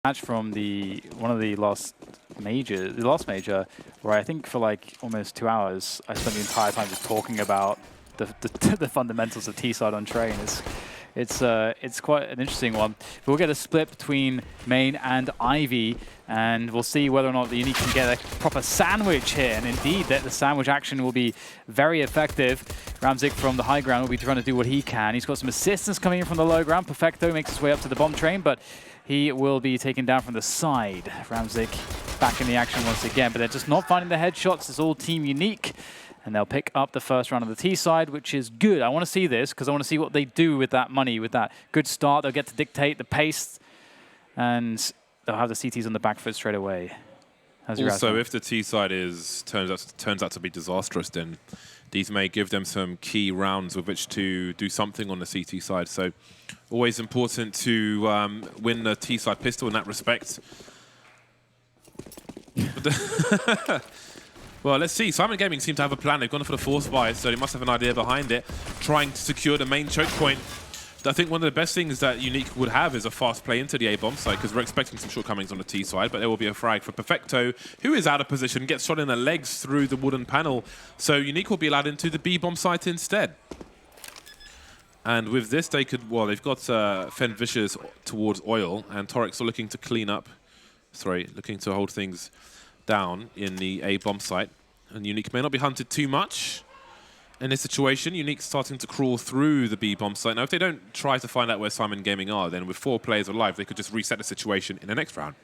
match from one of the last major, where I think for like almost 2 hours I spent the entire time just talking about the fundamentals of T-side on train. It's quite an interesting one. We'll get a split between Main and Ivy, and we'll see whether or not the Unique can get a proper sandwich here. And indeed, the sandwich action will be very effective. Ramzik from the high ground will be trying to do what he can. He's got some assistance coming in from the low ground. Perfecto makes his way up to the bomb train, but he will be taken down from the side. Ramzik back in the action once again, but they're just not finding the headshots. It's all Team Unique. And they'll pick up the first round of the T side, which is good. I want to see this because I want to see what they do with that money, with that good start. They'll get to dictate the pace, and they'll have the CTs on the back foot straight away. Also, if the T side turns out to be disastrous, then these may give them some key rounds with which to do something on the CT side. So, always important to win the T side pistol in that respect. Well, let's see. Syman Gaming seem to have a plan. They've gone for the force buy, so they must have an idea behind it, trying to secure the main choke point. I think one of the best things that Unique would have is a fast play into the A-bomb side, because we're expecting some shortcomings on the T side, but there will be a frag for Perfecto, who is out of position, gets shot in the legs through the wooden panel. So Unique will be allowed into the B-bomb site instead. And with this, they could, well, they've got Fen Vicious towards Oil, and Torix are looking to clean up, looking to hold things down in the A-bomb site. And Unique may not be hunted too much in this situation. Unique starting to crawl through the B-bomb site. Now, if they don't try to find out where Syman Gaming are, then with 4 players alive, they could just reset the situation in the next round.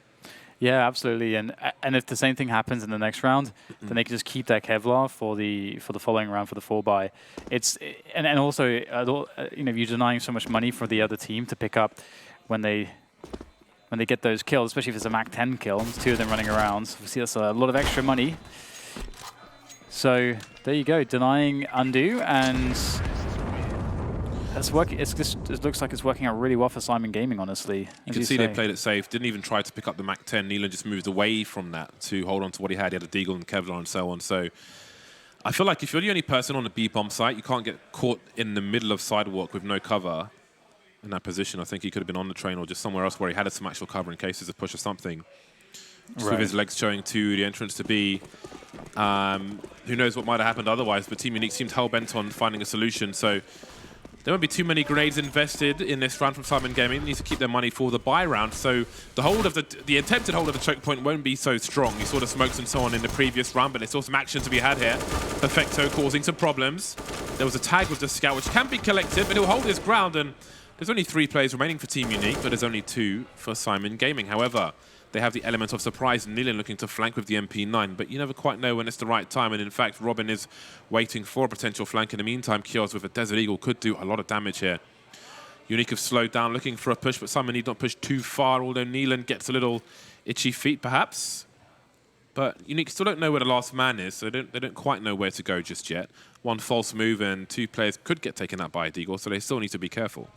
Yeah, absolutely. And if the same thing happens in the next round, then they can just keep their Kevlar for the following round for the 4-buy. And also, you know, you're denying so much money for the other team to pick up when they get those kills, especially if it's a Mach 10 kill, and 2 of them running around. So we see that's a lot of extra money. So there you go, denying undo, and that's working. It looks like it's working out really well for Syman Gaming, honestly. You can see they played it safe. Didn't even try to pick up the Mach 10. Nealon just moved away from that to hold on to what he had. He had a Deagle and Kevlar and so on. So I feel like if you're the only person on the B-bomb site, you can't get caught in the middle of sidewalk with no cover in that position. I think he could have been on the train or just somewhere else where he had some actual cover in case there's a push or something. Just with his legs showing to the entrance to B. Who knows what might have happened otherwise, but Team Unique seemed hell-bent on finding a solution. So there won't be too many grenades invested in this round from Syman Gaming. They need to keep their money for the buy round. So the hold of the attempted hold of the choke point won't be so strong. You saw the smokes and so on in the previous round, but there's still some action to be had here. Perfecto causing some problems. There was a tag with the scout, which can be collected, but he'll hold his ground. And there's only 3 players remaining for Team Unique, but there's only 2 for Syman Gaming. However, they have the element of surprise, and Nealon looking to flank with the MP9, but you never quite know when it's the right time. And in fact, Robin is waiting for a potential flank. In the meantime, Kios with a Desert Eagle could do a lot of damage here. Unique have slowed down, looking for a push, but Syman need not push too far, although Nealon gets a little itchy feet, perhaps. But Unique still don't know where the last man is, so they don't quite know where to go just yet. 1 false move, and 2 players could get taken out by a Deagle, so they still need to be careful.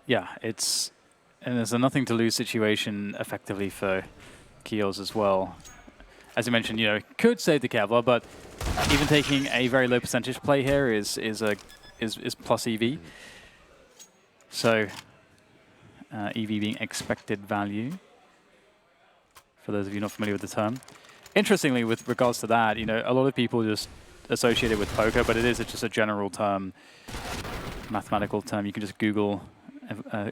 Yeah, and there's a nothing to lose situation effectively for Kios as well. As you mentioned, you know, could save the Kevlar, but even taking a very low percentage play here is plus EV. So EV being expected value, for those of you not familiar with the term. Interestingly, with regards to that, you know, a lot of people just associate it with poker, but it is just a general term, mathematical term. You can just Google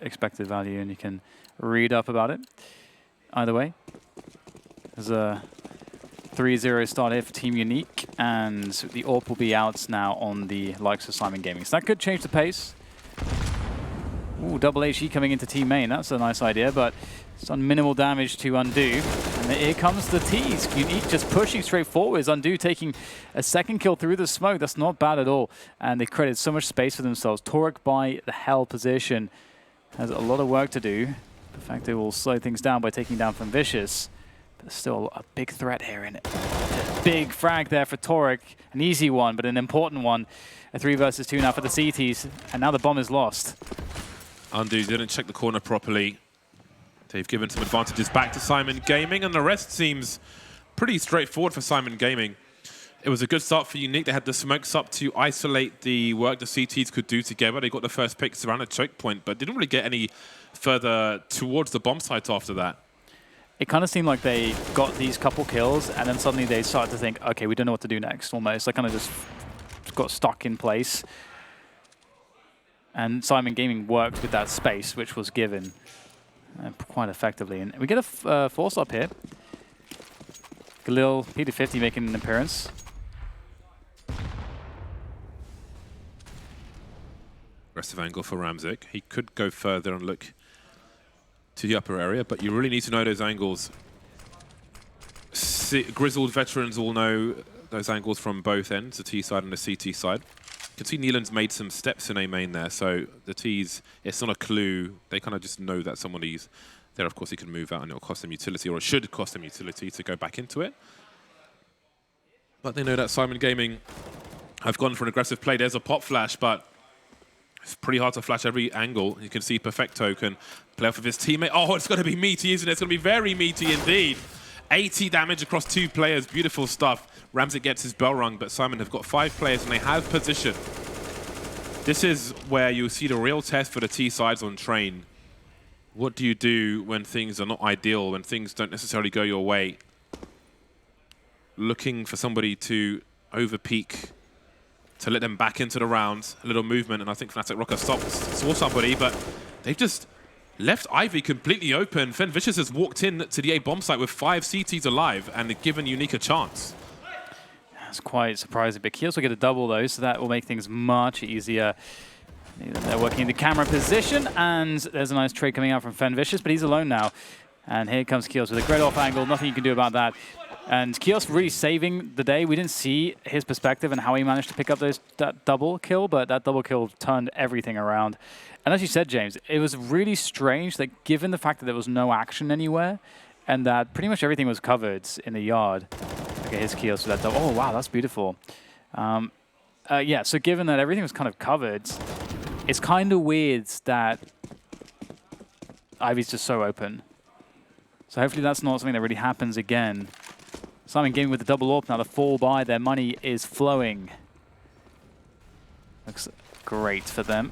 expected value and you can read up about it. Either way, there's a 3-0 start here for Team Unique, and the AWP will be out now on the likes of Syman Gaming. So that could change the pace. Ooh, double HE coming into Team Main. That's a nice idea, but it's done minimal damage to Undo. And here comes the T's. Unique just pushing straight forwards. Undo taking a 2nd kill through the smoke. That's not bad at all. And they created so much space for themselves. Torek by the hell position has a lot of work to do. In fact, they will slow things down by taking down from Vicious. But still a big threat here in it. A big frag there for Torek. An easy one, but an important one. A 3 versus 2 now for the CTs. And now the bomb is lost. Undo didn't check the corner properly. They've given some advantages back to Syman Gaming, and the rest seems pretty straightforward for Syman Gaming. It was a good start for Unique. They had the smokes up to isolate the work the CTs could do together. They got the first picks around a choke point, but didn't really get any further towards the bomb site after that. It kind of seemed like they got these couple kills, and then suddenly they started to think, okay, we don't know what to do next, almost. They kind of just got stuck in place. And Syman Gaming worked with that space, which was given quite effectively. And we get a force up here. Galil, P250 making an appearance. Aggressive angle for Ramzik. He could go further and look to the upper area, but you really need to know those angles. Grizzled veterans all know those angles from both ends, the T side and the CT side. You can see Neelan's made some steps in A main there, so the T's, it's not a clue. They kind of just know that somebody's there. Of course, he can move out and it'll cost them utility, or it should cost them utility to go back into it. But they know that Syman Gaming have gone for an aggressive play. There's a pop flash, but it's pretty hard to flash every angle. You can see Perfecto can play off of his teammate. Oh, it's going to be meaty, isn't it? It's going to be very meaty indeed. 80 damage across 2 players. Beautiful stuff. Ramzik gets his bell rung, but Syman have got 5 players and they have position. This is where you'll see the real test for the T sides on train. What do you do when things are not ideal, when things don't necessarily go your way? Looking for somebody to overpeak, to let them back into the round, a little movement, and I think Fnatic Rocker saw somebody, but they've just left Ivy completely open. Fen Vicious has walked in to the A bomb site with 5 CTs alive and they've given Unique a chance. That's quite surprising, but Keels will get a double though, so that will make things much easier. They're working in the camera position, and there's a nice trade coming out from Fen Vicious, but he's alone now. And here comes Keels with a great off angle, nothing you can do about that. And Keels really saving the day. We didn't see his perspective and how he managed to pick up that double kill, but that double kill turned everything around. And as you said, James, it was really strange that given the fact that there was no action anywhere and that pretty much everything was covered in the yard. Okay, here's Keels with that double. Oh, wow, that's beautiful. Yeah, so given that everything was kind of covered, it's kind of weird that Ivy's just so open. So hopefully that's not something that really happens again. Syman Gaming with the double AWP now, the fall by, their money is flowing. Looks great for them.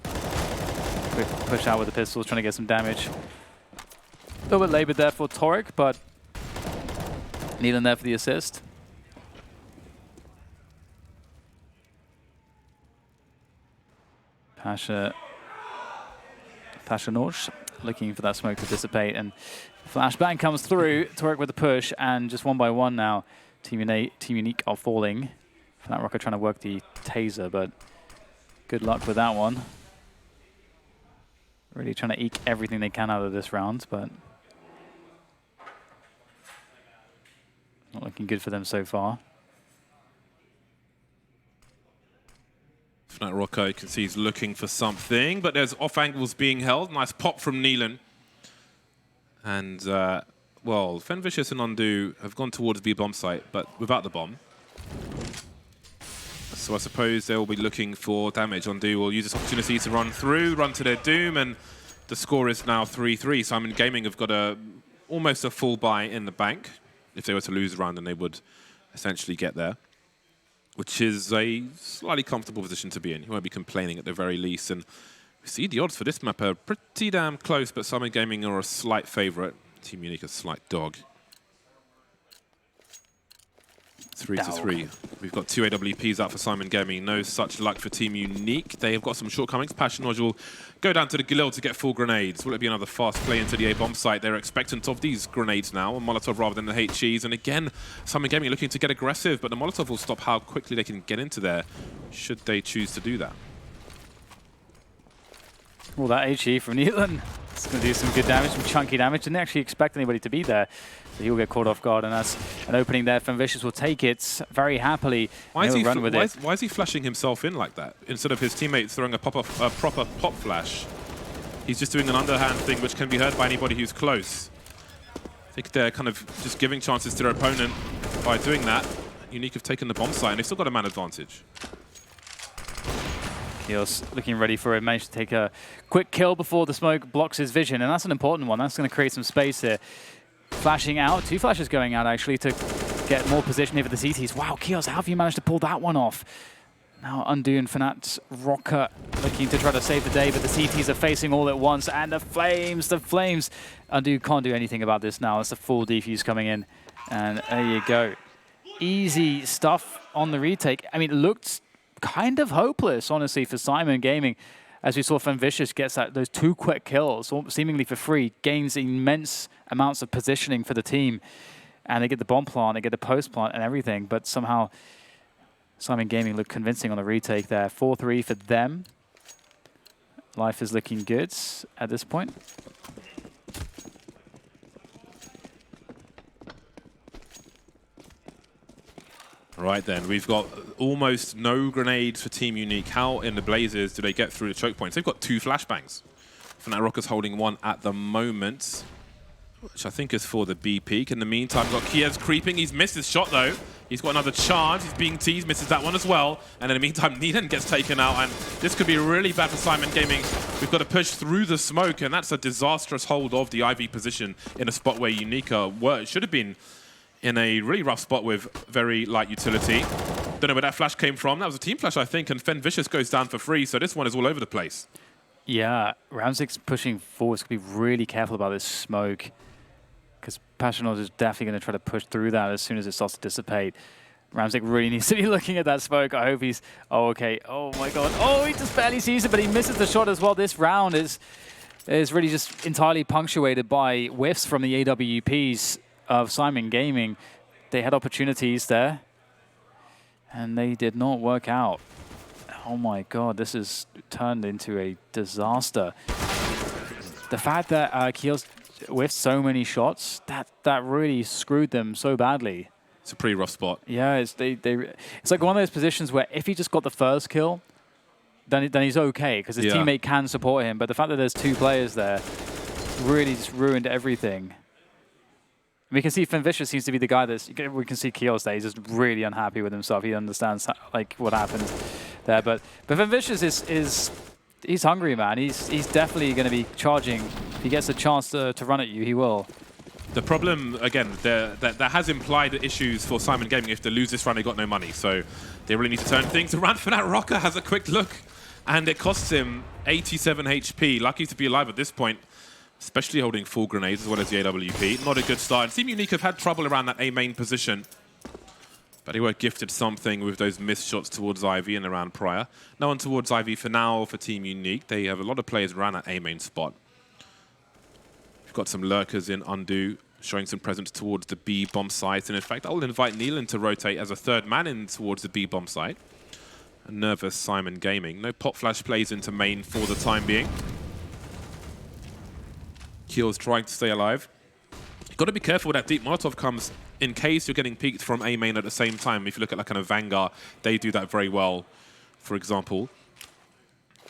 Quick push out with the pistols, trying to get some damage. A little bit labored there for Torek, but Neelan there for the assist. Pasha Norge looking for that smoke to dissipate, and flashbang comes through. Torek with the push, and just one by one now, Team Unique are falling. Fnatic Rocker trying to work the taser, but good luck with that one. Really trying to eke everything they can out of this round, but not looking good for them so far. Fnatic Rocker, you can see he's looking for something, but there's off angles being held. Nice pop from Neelan. And, well, Fen Vicious and Undo have gone towards the bomb site, but without the bomb. So I suppose they'll be looking for damage. Undo will use this opportunity to run through, run to their doom, and the score is now 3-3. Syman Gaming have got almost a full buy in the bank. If they were to lose a round, then they would essentially get there, which is a slightly comfortable position to be in. You won't be complaining at the very least. And we see the odds for this map are pretty damn close, but Syman Gaming are a slight favorite. Team Unique a slight dog. 3-3. We've got 2 AWPs out for Syman Gaming. No such luck for Team Unique. They have got some shortcomings. Passion Norge will go down to the Galil to get full grenades. Will it be another fast play into the A-bomb site? They're expectant of these grenades now, a Molotov rather than the HEs. And again, Syman Gaming looking to get aggressive, but the Molotov will stop how quickly they can get into there, should they choose to do that. Well, that HE from Neelan is going to do some good damage, some chunky damage. Didn't actually expect anybody to be there. So he'll get caught off guard, and that's an opening there. Fen Vicious will take it very happily. Why is why is he flashing himself in like that? Instead of his teammates throwing a proper pop flash, he's just doing an underhand thing which can be heard by anybody who's close. I think they're kind of just giving chances to their opponent by doing that. Unique have taken the bomb site, and they've still got a man advantage. Keels looking ready for it. Managed to take a quick kill before the smoke blocks his vision, and that's an important one. That's going to create some space here. Flashing out, 2 flashes going out actually to get more position here for the CTs. Wow, Kios, how have you managed to pull that one off? Now Undo and Fnat Rocker looking to try to save the day, but the CTs are facing all at once, and the flames. Undo can't do anything about this now. It's a full defuse coming in, and there you go. Easy stuff on the retake. I mean, it looked kind of hopeless, honestly, for Syman Gaming. As we saw, Vicious gets those 2 quick kills, seemingly for free, gains immense amounts of positioning for the team, and they get the bomb plant, they get the post plant and everything, but somehow Syman Gaming looked convincing on the retake there. 4-3 for them. Life is looking good at this point. Right then, we've got almost no grenades for Team Unique. How in the blazes do they get through the choke points? They've got 2 flashbangs. Fnatic Rocker's holding 1 at the moment, which I think is for the B peak. In the meantime, we've got Kiez creeping. He's missed his shot though. He's got another chance. He's being teased, misses that one as well. And in the meantime, Neelan gets taken out, and this could be really bad for Syman Gaming. We've got to push through the smoke, and that's a disastrous hold of the IV position in a spot where Unica should have been in a really rough spot with very light utility. Don't know where that flash came from. That was a team flash, I think, and Vicious goes down for free, so this one is all over the place. Yeah, Ramzik's pushing forward. Be really careful about this smoke, because Passionals is definitely going to try to push through that as soon as it starts to dissipate. Ramzik really needs to be looking at that smoke. I hope he's... Oh, okay. Oh, my God. Oh, he just barely sees it, but he misses the shot as well. This round is really just entirely punctuated by whiffs from the AWPs of Syman Gaming. They had opportunities there, and they did not work out. Oh, my God. This has turned into a disaster. The fact that Kiel's with so many shots, that really screwed them so badly. It's a pretty rough spot. Yeah, it's like one of those positions where if he just got the first kill, then he's okay, because his teammate can support him. But the fact that there's 2 players there really just ruined everything. We can see Vicious seems to be the guy we can see Kios there. He's just really unhappy with himself. He understands like what happened there. But Vicious he's hungry, man. He's definitely going to be charging. If he gets a chance to run at you, he will. The problem, again, that has implied issues for Syman Gaming. If they lose this round, they got no money. So they really need to turn things around. Fnat Rocker has a quick look, and it costs him 87 HP. Lucky to be alive at this point, especially holding full grenades as well as the AWP. Not a good start. And Team Unique have had trouble around that A main position, but they were gifted something with those missed shots towards Ivy in the round prior. No one towards Ivy for now for Team Unique. They have a lot of players around that A main spot. We've got some lurkers in Undo, showing some presence towards the B bomb site. And in fact, I'll invite Neelan to rotate as a 3rd man in towards the B bomb site. A nervous Syman Gaming. No pop flash plays into main for the time being. Keel's trying to stay alive. You've got to be careful when that deep Molotov comes in case you're getting peeked from A main at the same time. If you look at like kind of Vanguard, they do that very well, for example.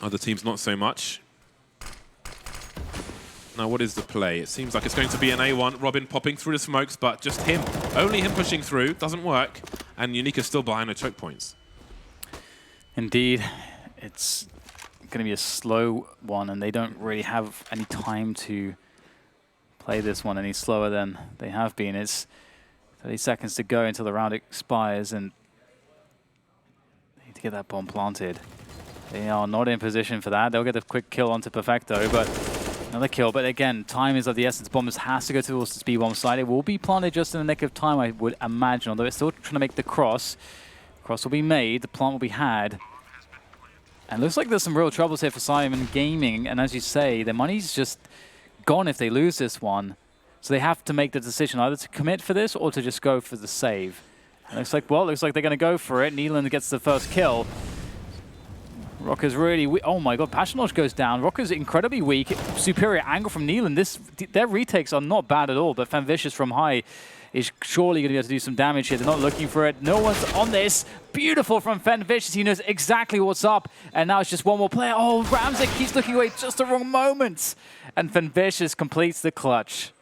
Other teams not so much. Now, what is the play? It seems like it's going to be an A1. Robin popping through the smokes, but just him. Only him pushing through. Doesn't work. And Unique still behind the choke points. Indeed. It's going to be a slow one, and they don't really have any time to play this one any slower than they have been. It's 30 seconds to go until the round expires, and they need to get that bomb planted. They are not in position for that. They'll get a quick kill onto Perfecto, but another kill. But again, time is of the essence. Bombers has to go towards the speed bomb side. It will be planted just in the nick of time, I would imagine, although it's still trying to make the cross. Cross will be made, the plant will be had. And looks like there's some real troubles here for Syman Gaming, and as you say, their money's just gone if they lose this one. So they have to make the decision either to commit for this or to just go for the save. And looks like they're going to go for it. Neelan gets the first kill. Rocker's really oh my God, Passionage goes down. Rocker's incredibly weak. Superior angle from Neelan. Their retakes are not bad at all, but Vicious from high is surely going to be able to do some damage here. They're not looking for it. No one's on this. Beautiful from Vicious. He knows exactly what's up. And now it's just one more player. Oh, Ramzik keeps looking away just the wrong moment. And Vicious completes the clutch.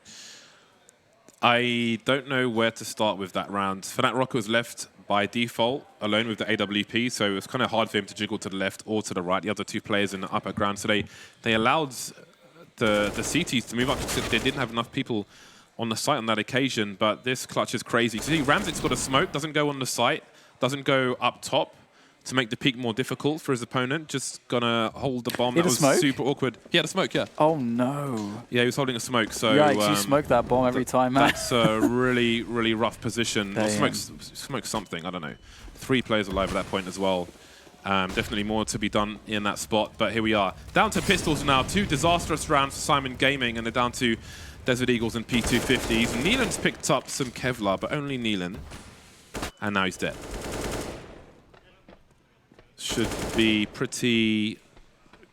I don't know where to start with that round. Fnat Rocker was left by default alone with the AWP, so it was kind of hard for him to jiggle to the left or to the right. The other 2 players in the upper ground. So they allowed the CTs to move up because they didn't have enough people on the site on that occasion, but this clutch is crazy. See, Ramzik's got a smoke, doesn't go on the site, doesn't go up top to make the peak more difficult for his opponent. Just gonna hold the bomb. He had That a was smoke? super awkward. He had a smoke, yeah. Oh no. Yeah, he was holding a smoke. So Yikes, you smoke that bomb every time, man. that's a really, really rough position. Or smoke something, I don't know. 3 players alive at that point as well. Definitely more to be done in that spot, but here we are. Down to pistols now. 2 disastrous rounds for Syman Gaming, and they're down to Desert Eagles and P250s. Neelan's picked up some Kevlar, but only Neelan. And now he's dead. Should be pretty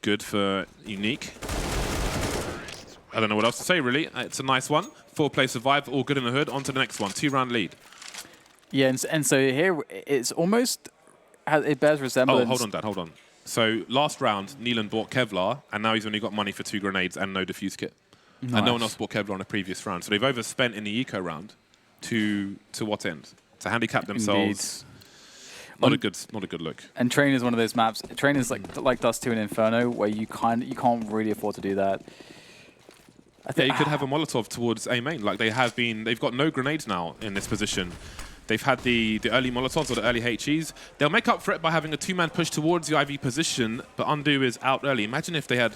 good for Unique. I don't know what else to say, really. It's a nice one. 4-play survive, all good in the hood. On to the next one. 2-round lead. Yeah, and so here it's almost, it bears resemblance. Oh, hold on, Dad, hold on. So last round, Neelan bought Kevlar, and now he's only got money for 2 grenades and no defuse kit. Nice. And no one else bought Kevlar in a previous round. So they've overspent in the eco round to what end? To handicap themselves. Not a good look. And Train is one of those maps. Train is like Dust 2 and Inferno, where you can't really afford to do that. Yeah, you could have a Molotov towards A main. Like they've got no grenades now in this position. They've had the early Molotovs or the early HEs. They'll make up for it by having a 2-man push towards the IV position, but Undo is out early. Imagine if they had,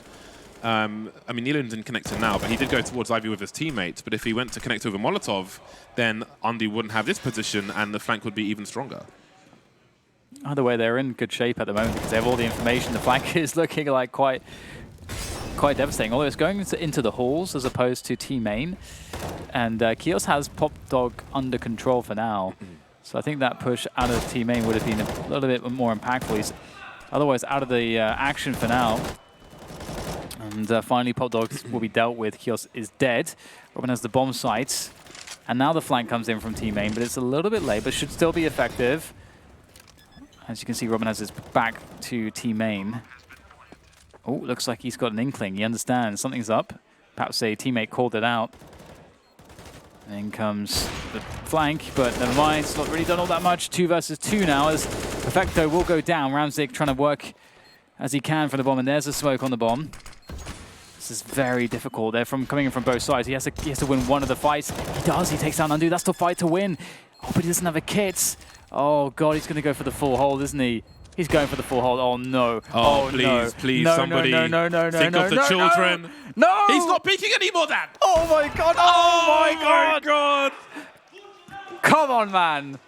I mean, Neelan didn't connect to now, but he did go towards IV with his teammates. But if he went to connect with a Molotov, then Undo wouldn't have this position, and the flank would be even stronger. Either way, they're in good shape at the moment because they have all the information. The flank is looking like quite devastating, although it's going into the halls as opposed to T-main. And Kios has Pop Dog under control for now. So I think that push out of T-main would have been a little bit more impactful. He's otherwise out of the action for now. And finally, Pop Dog will be dealt with. Kios is dead. Robin has the bomb site. And now the flank comes in from T-main, but it's a little bit late, but should still be effective. As you can see, Robin has his back to T-main. Oh, looks like he's got an inkling. He understands something's up. Perhaps a teammate called it out. And in comes the flank, but never mind. It's not really done all that much. 2 versus 2 now as Perfecto will go down. Ramzik trying to work as he can for the bomb, and there's a smoke on the bomb. This is very difficult. They're coming in from both sides. He has to win one of the fights. He does. He takes down Undo. That's the fight to win. Oh, but he doesn't have a kit. Oh, God, he's going to go for the full hold, isn't he? He's going for the full hold. Oh, no. Oh, please, no. please, no, somebody think of the children. No! He's not peeking anymore, Dad! Oh, my God. Oh, my God. God! Come on, man.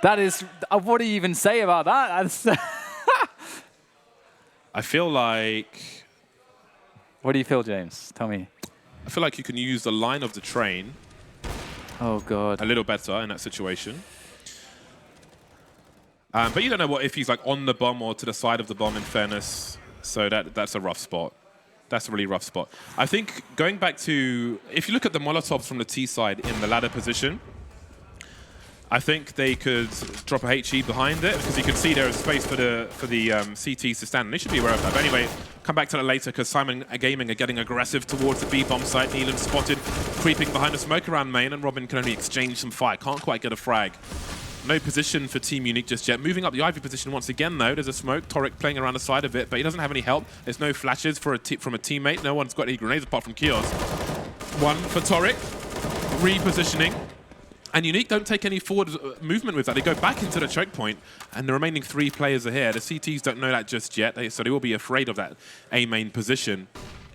That is... what do you even say about that? I feel like... What do you feel, James? Tell me. I feel like you can use the line of the train Oh, God. a little better in that situation. But you don't know what if he's like on the bomb or to the side of the bomb, in fairness. So that's a rough spot. That's a really rough spot. I think going back to, if you look at the Molotovs from the T side in the ladder position, I think they could drop a HE behind it because you can see there is space for the CTs to stand. And they should be aware of that. But anyway, come back to that later because Syman Gaming are getting aggressive towards the B-bomb site. Neelan spotted creeping behind the smoke around main, and Robin can only exchange some fire. Can't quite get a frag. No position for Team Unique just yet. Moving up the Ivy position once again, though. There's a smoke. Torek playing around the side of it, but he doesn't have any help. There's no flashes from a teammate. No one's got any grenades apart from Kios. One for Torek. Repositioning. And Unique don't take any forward movement with that. They go back into the choke point, and the remaining 3 players are here. The CTs don't know that just yet, so they will be afraid of that A main position.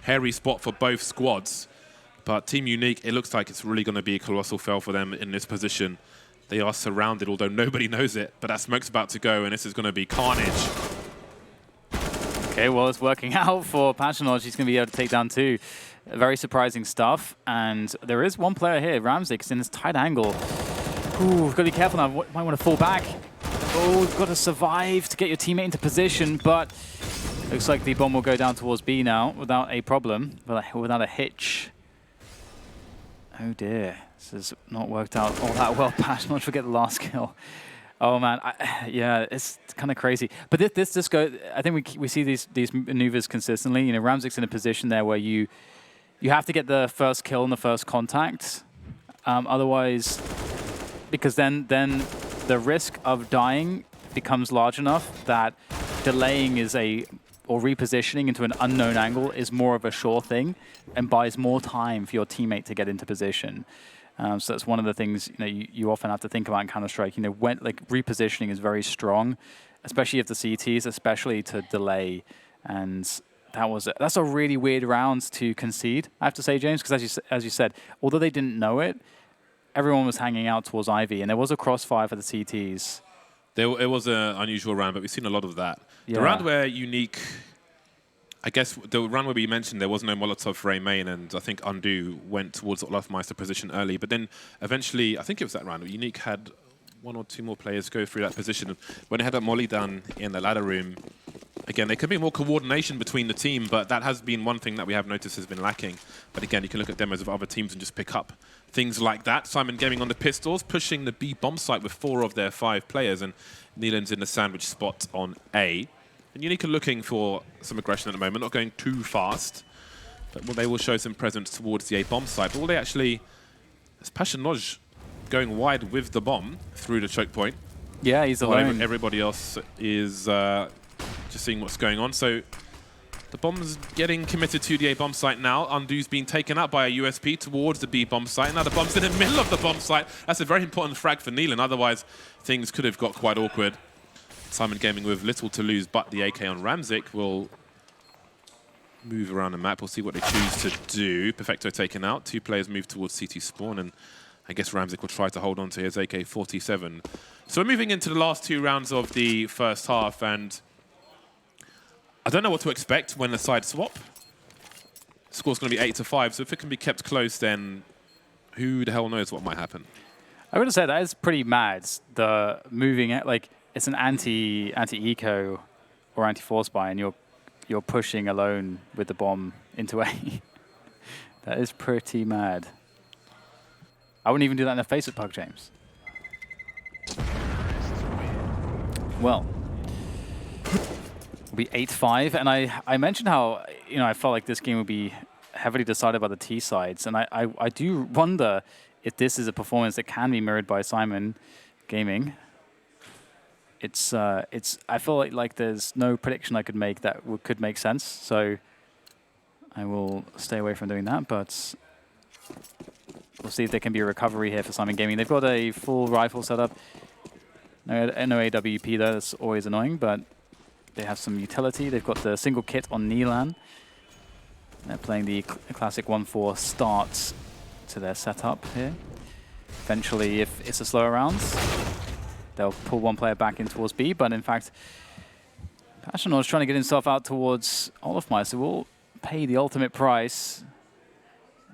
Hairy spot for both squads. But Team Unique, it looks like it's really going to be a colossal fail for them in this position. They are surrounded, although nobody knows it. But that smoke's about to go, and this is going to be carnage. Okay, well, it's working out for Passionage. He's going to be able to take down 2. Very surprising stuff. And there is one player here, Ramzik, in this tight angle. Ooh, got to be careful now. Might want to fall back. Oh, got to survive to get your teammate into position. But looks like the bomb will go down towards B now without a problem, without a hitch. Oh, dear. This has not worked out all that well. Passionage forget the last kill. Oh man, yeah, it's kind of crazy. But this goes. I think we see these maneuvers consistently. You know, Ramzik's in a position there where you have to get the first kill and the first contact, otherwise, because then the risk of dying becomes large enough that delaying is a or repositioning into an unknown angle is more of a sure thing and buys more time for your teammate to get into position. So that's one of the things you often have to think about in Counter-Strike. When repositioning is very strong, especially if the CTs, especially to delay. And that's a really weird round to concede, I have to say, James, because as you said, although they didn't know it, everyone was hanging out towards Ivy, and there was a crossfire for the CTs. It was an unusual round, but we've seen a lot of that. Yeah. The round where Unique, I guess the round where we mentioned there was no Molotov for A main, and I think Undo went towards Olafmeister position early, but then eventually, I think it was that round where Unique had one or two more players go through that position. When they had that molly down in the ladder room, again, there could be more coordination between the team, but that has been one thing that we have noticed has been lacking. But again, you can look at demos of other teams and just pick up things like that. Syman Gaming on the pistols, pushing the B bomb site with 4 of their 5 players, and Neelan's in the sandwich spot on A. And Unique are looking for some aggression at the moment, not going too fast, but they will show some presence towards the A bomb site. But will they actually, it's Passionoj going wide with the bomb through the choke point. Yeah, he's alone. Everybody else is just seeing what's going on. So the bomb's getting committed to the A bomb site now. Undo's been taken out by a USP towards the B bomb site. Now the bomb's in the middle of the bomb site. That's a very important frag for Neelan. Otherwise, things could have got quite awkward. Syman Gaming with little to lose, but the AK on Ramzik will move around the map. We'll see what they choose to do. Perfecto taken out. 2 players move towards CT spawn, and I guess Ramzik will try to hold on to his AK-47. So we're moving into the last 2 rounds of the first half, and I don't know what to expect when the side swap. The score's going to be 8-5, so if it can be kept close, then who the hell knows what might happen. I would have said that is pretty mad. The moving it, like it's an anti-eco or anti-force buy, and you're pushing alone with the bomb into A. That is pretty mad. I wouldn't even do that in the face of Pug, James. Well, it'll be 8-5, and I mentioned how I felt like this game would be heavily decided by the T sides, and I do wonder if this is a performance that can be mirrored by Syman Gaming. I feel like there's no prediction I could make that could make sense, so I will stay away from doing that, but we'll see if there can be a recovery here for Syman Gaming. They've got a full rifle setup. No AWP though, that's always annoying, but they have some utility. They've got the single kit on Neelan. They're playing the classic 1-4 start to their setup here. Eventually, if it's a slower round, they'll pull one player back in towards B, but in fact, Passionoj is trying to get himself out towards Olafmeister, will pay the ultimate price.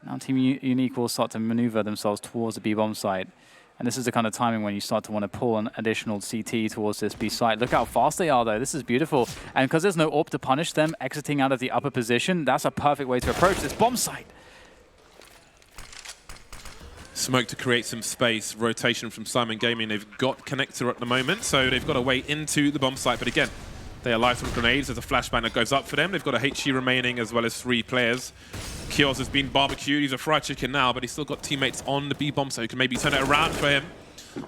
Now Team Unique will start to maneuver themselves towards the B bomb site. And this is the kind of timing when you start to want to pull an additional CT towards this B site. Look how fast they are, though. This is beautiful. And because there's no AWP to punish them exiting out of the upper position, that's a perfect way to approach this bomb site. Smoke to create some space. Rotation from Syman Gaming. They've got connector at the moment, so they've got a way into the bomb site. But again, they are live from grenades. There's a flashbang that goes up for them. They've got a HE remaining as well as 3 players. Kios has been barbecued. He's a fried chicken now, but he's still got teammates on the B bomb, so he can maybe turn it around for him.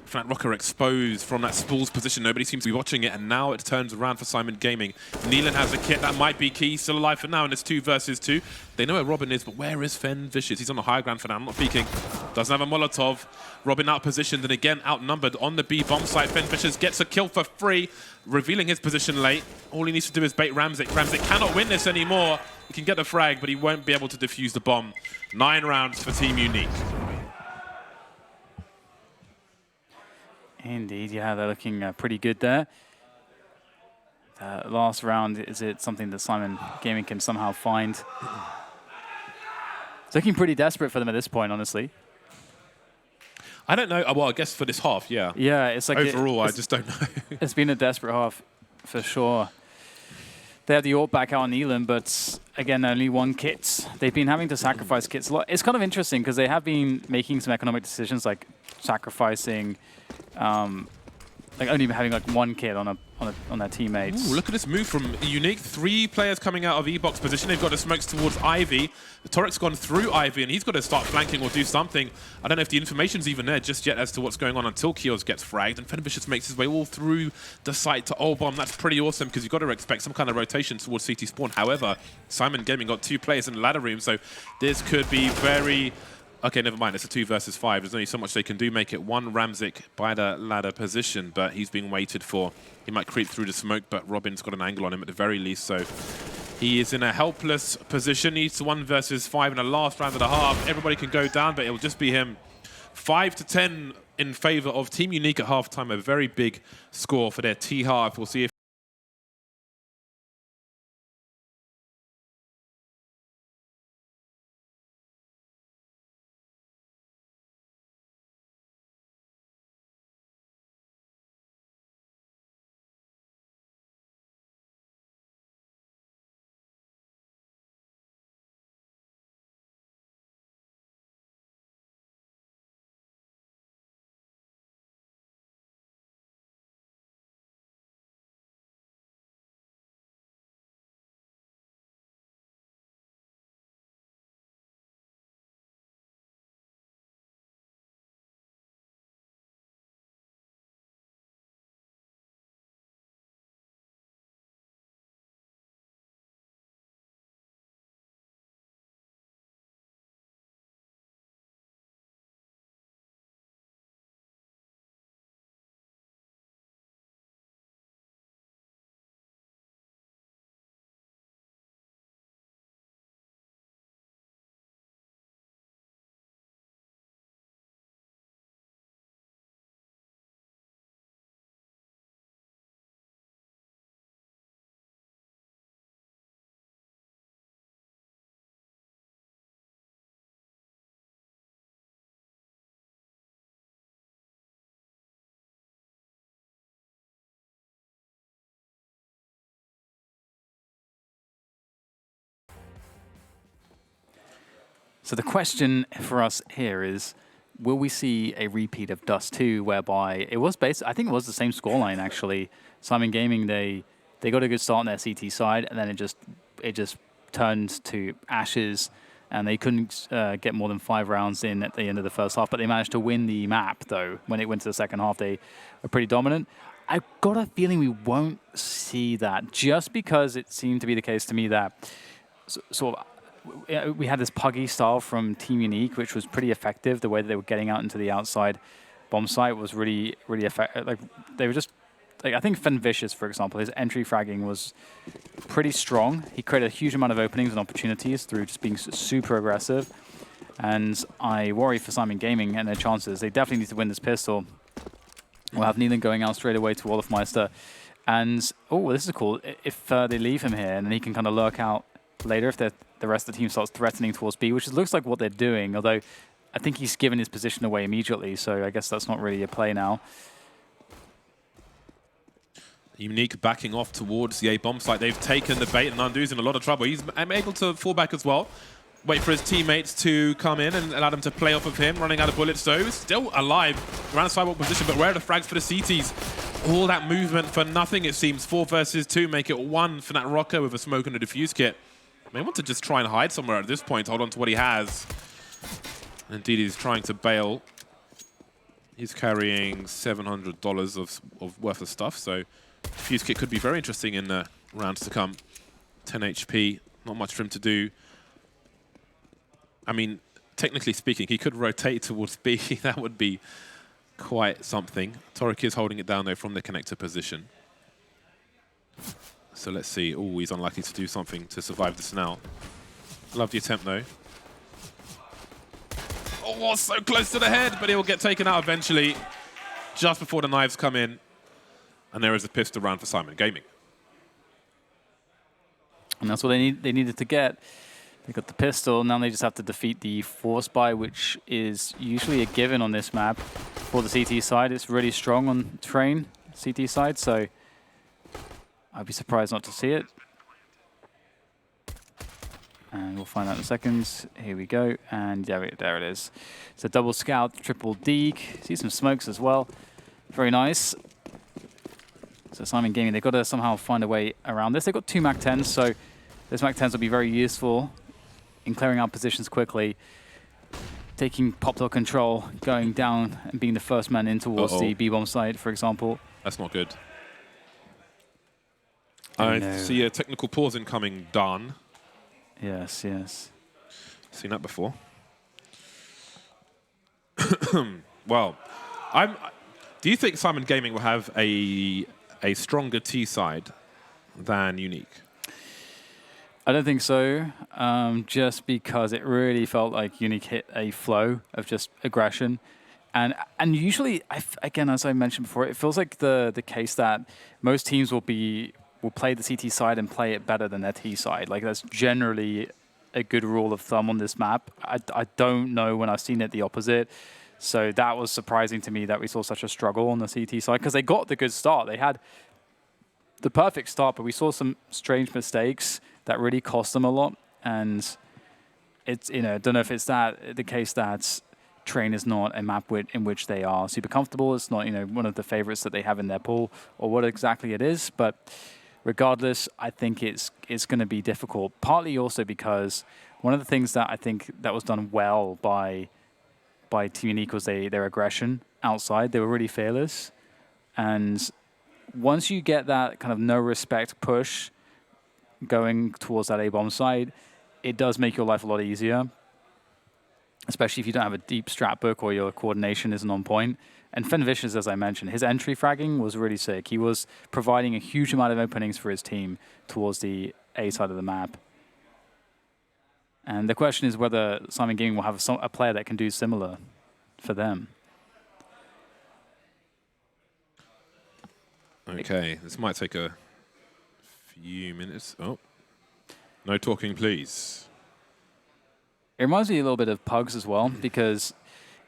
Flat Rocker exposed from that Spools position. Nobody seems to be watching it, and now it turns around for Syman Gaming. Neelan has a kit. That might be key. Still alive for now, and it's 2 versus 2. They know where Robin is, but where is Fen Vicious? He's on the high ground for now. I'm not peeking. Doesn't have a Molotov. Robin outpositioned and again outnumbered on the B bomb site. Fen Vicious gets a kill for free, revealing his position late. All he needs to do is bait Ramzik. Ramzik cannot win this anymore. He can get the frag, but he won't be able to defuse the bomb. 9 rounds for Team Unique. Indeed, yeah, they're looking pretty good there. Last round, is it something that Syman Gaming can somehow find? It's looking pretty desperate for them at this point, honestly. I don't know. Well, I guess for this half, yeah. Yeah, it's like overall, I just don't know. It's been a desperate half for sure. They have the AWP back out on Neelan, but again, only 1 kit. They've been having to sacrifice kits a lot. It's kind of interesting because they have been making some economic decisions, like sacrificing, like only having like 1 kit on on their teammates. Ooh, look at this move from Unique. 3 players coming out of E-Box position. They've got the smokes towards Ivy. The Toric's gone through Ivy, and he's got to start flanking or do something. I don't know if the information's even there just yet as to what's going on until Kios gets fragged. And Fenvicious makes his way all through the site to O-Bomb. That's pretty awesome, because you've got to expect some kind of rotation towards CT spawn. However, Syman Gaming got 2 players in the ladder room, so this could be very... Okay, never mind. It's a 2 versus 5. There's only so much they can do. Make it 1 Ramzik by the ladder position, but he's being waited for. He might creep through the smoke, but Robin's got an angle on him at the very least, so he is in a helpless position. He's 1 versus 5 in the last round of the half. Everybody can go down, but it'll just be him. 5-10 in favor of Team Unique at halftime. A very big score for their T-half. We'll see if So the question for us here is, will we see a repeat of Dust 2, whereby it was based, I think it was the same scoreline actually. Syman Gaming, they got a good start on their CT side, and then it just turned to ashes, and they couldn't get more than 5 rounds in at the end of the first half, but they managed to win the map, though. When it went to the second half, they were pretty dominant. I've got a feeling we won't see that, just because it seemed to be the case to me that sort of we had this puggy style from Team Unique, which was pretty effective. The way that they were getting out into the outside bomb site was really, really effective. Like, they were just, like, I think Fenvicious, for example, his entry fragging was pretty strong. He created a huge amount of openings and opportunities through just being super aggressive. And I worry for Syman Gaming and their chances. They definitely need to win this pistol. We'll have Neelan going out straight away to Wolfmeister. And, oh, this is cool. If they leave him here, and then he can kind of lurk out later if the rest of the team starts threatening towards B, which looks like what they're doing, although I think he's given his position away immediately, so I guess that's not really a play now. Unique backing off towards the A-bomb site. They've taken the bait, and Nandu's in a lot of trouble. He's able to fall back as well. Wait for his teammates to come in and allow them to play off of him. Running out of bullets, though. Still alive. Around the sidewalk position, but where are the frags for the CTs? All that movement for nothing, it seems. 4 versus 2, make it 1 for that Rocker with a smoke and a defuse kit. May want to just try and hide somewhere at this point, hold on to what he has. Indeed, he's trying to bail. He's carrying $700 of worth of stuff, so defuse kit could be very interesting in the rounds to come. 10 HP, not much for him to do. I mean, technically speaking, he could rotate towards B. That would be quite something. Toric is holding it down, though, from the connector position. So let's see. Oh, he's unlikely to do something to survive this now. Love the attempt, though. Oh, so close to the head, but he'll get taken out eventually, just before the knives come in. And there is a pistol round for Syman Gaming. And that's what they needed to get. They got the pistol. Now they just have to defeat the force buy, which is usually a given on this map. For the CT side, it's really strong on train CT side, so I'd be surprised not to see it. And we'll find out in a second. Here we go. And there it is. It's a double scout, triple deke. See some smokes as well. Very nice. So Syman Gaming, they've got to somehow find a way around this. They've got 2 MAC-10s, so those MAC-10s will be very useful in clearing out positions quickly, taking pop-top control, going down and being the first man in towards the B-bomb site, for example. That's not good. I see a technical pause incoming, Dan. Yes, yes. Seen that before. Well, do you think Syman Gaming will have a stronger T side than Unique? I don't think so, just because it really felt like Unique hit a flow of just aggression. And usually, again, as I mentioned before, it feels like the case that most teams will play the CT side and play it better than their T side. Like, that's generally a good rule of thumb on this map. I don't know when I've seen it the opposite. So that was surprising to me that we saw such a struggle on the CT side, because they got the good start. They had the perfect start, but we saw some strange mistakes that really cost them a lot. And it's, I don't know if it's the case that Train is not a map in which they are super comfortable. It's not, one of the favorites that they have in their pool, or what exactly it is. But regardless, I think it's going to be difficult. Partly also because one of the things that I think that was done well by Team Unique was their aggression outside. They were really fearless. And once you get that kind of no respect push going towards that A-bomb side, it does make your life a lot easier, especially if you don't have a deep strat book or your coordination isn't on point. And Fenvicious, as I mentioned, his entry fragging was really sick. He was providing a huge amount of openings for his team towards the A side of the map. And the question is whether Syman Gaming will have a player that can do similar for them. Okay, this might take a few minutes. Oh, no talking, please. It reminds me a little bit of Pugs as well, because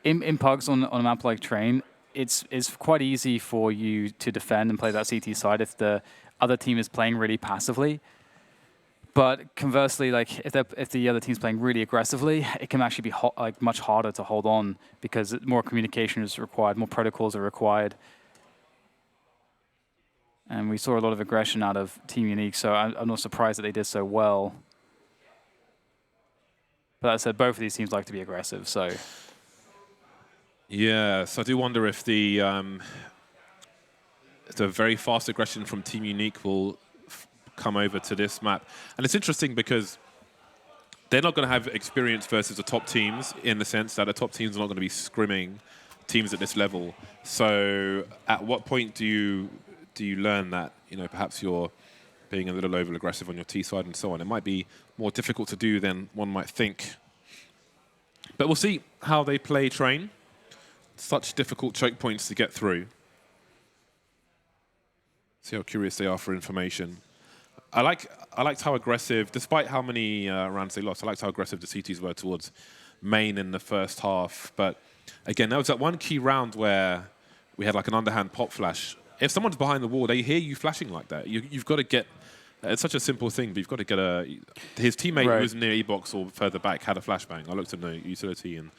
in Pugs on a map like Train, it's quite easy for you to defend and play that CT side if the other team is playing really passively. But conversely, like if the other team's playing really aggressively, it can actually be much harder to hold on, because more communication is required, more protocols are required. And we saw a lot of aggression out of Team Unique, so I'm not surprised that they did so well. But that said, both of these teams like to be aggressive, so. Yeah, so I do wonder if the very fast aggression from Team Unique will come over to this map. And it's interesting because they're not going to have experience versus the top teams, in the sense that the top teams are not going to be scrimming teams at this level. So at what point do you learn that, perhaps you're being a little over aggressive on your T side and so on? It might be more difficult to do than one might think. But we'll see how they play Train. Such difficult choke points to get through. See how curious they are for information. I liked how aggressive, despite how many rounds they lost, I liked how aggressive the CTs were towards main in the first half. But again, there was that one key round where we had like an underhand pop flash. If someone's behind the wall, they hear you flashing like that. You've got to get, it's such a simple thing, but you've got to get his teammate who was near E-box or further back had a flashbang. I looked at the utility, and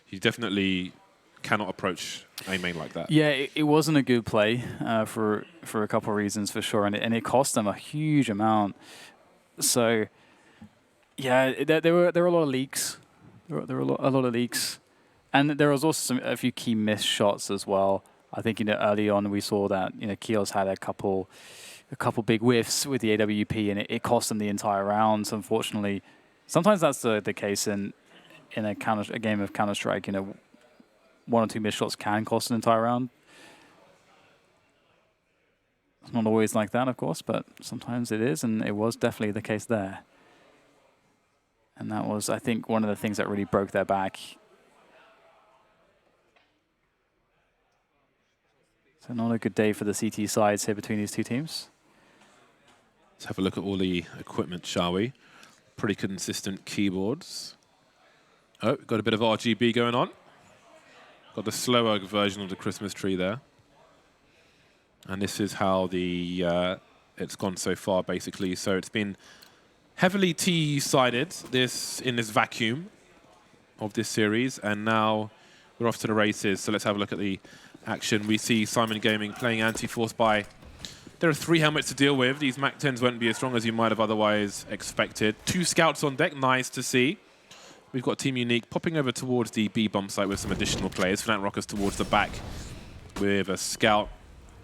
he definitely cannot approach a main like that. Yeah, it wasn't a good play for a couple of reasons, for sure, and it cost them a huge amount. So, yeah, there were a lot of leaks. There were a lot of leaks, and there was also a few key missed shots as well. I think early on we saw that Kios had a couple big whiffs with the AWP, and it cost them the entire round. So unfortunately, sometimes that's the case in a game of Counter-Strike. One or two missed shots can cost an entire round. It's not always like that, of course, but sometimes it is, and it was definitely the case there. And that was, I think, one of the things that really broke their back. So not a good day for the CT sides here between these two teams. Let's have a look at all the equipment, shall we? Pretty consistent keyboards. Oh, got a bit of RGB going on. Got the slower version of the Christmas tree there. And this is how it's gone so far, basically. So it's been heavily T-sided in this vacuum of this series. And now we're off to the races. So let's have a look at the action. We see Syman Gaming playing anti-force by There are 3 helmets to deal with. These MAC-10s won't be as strong as you might have otherwise expected. 2 scouts on deck, nice to see. We've got Team Unique popping over towards the B bump site with some additional players. Fnatic Rockers towards the back with a scout.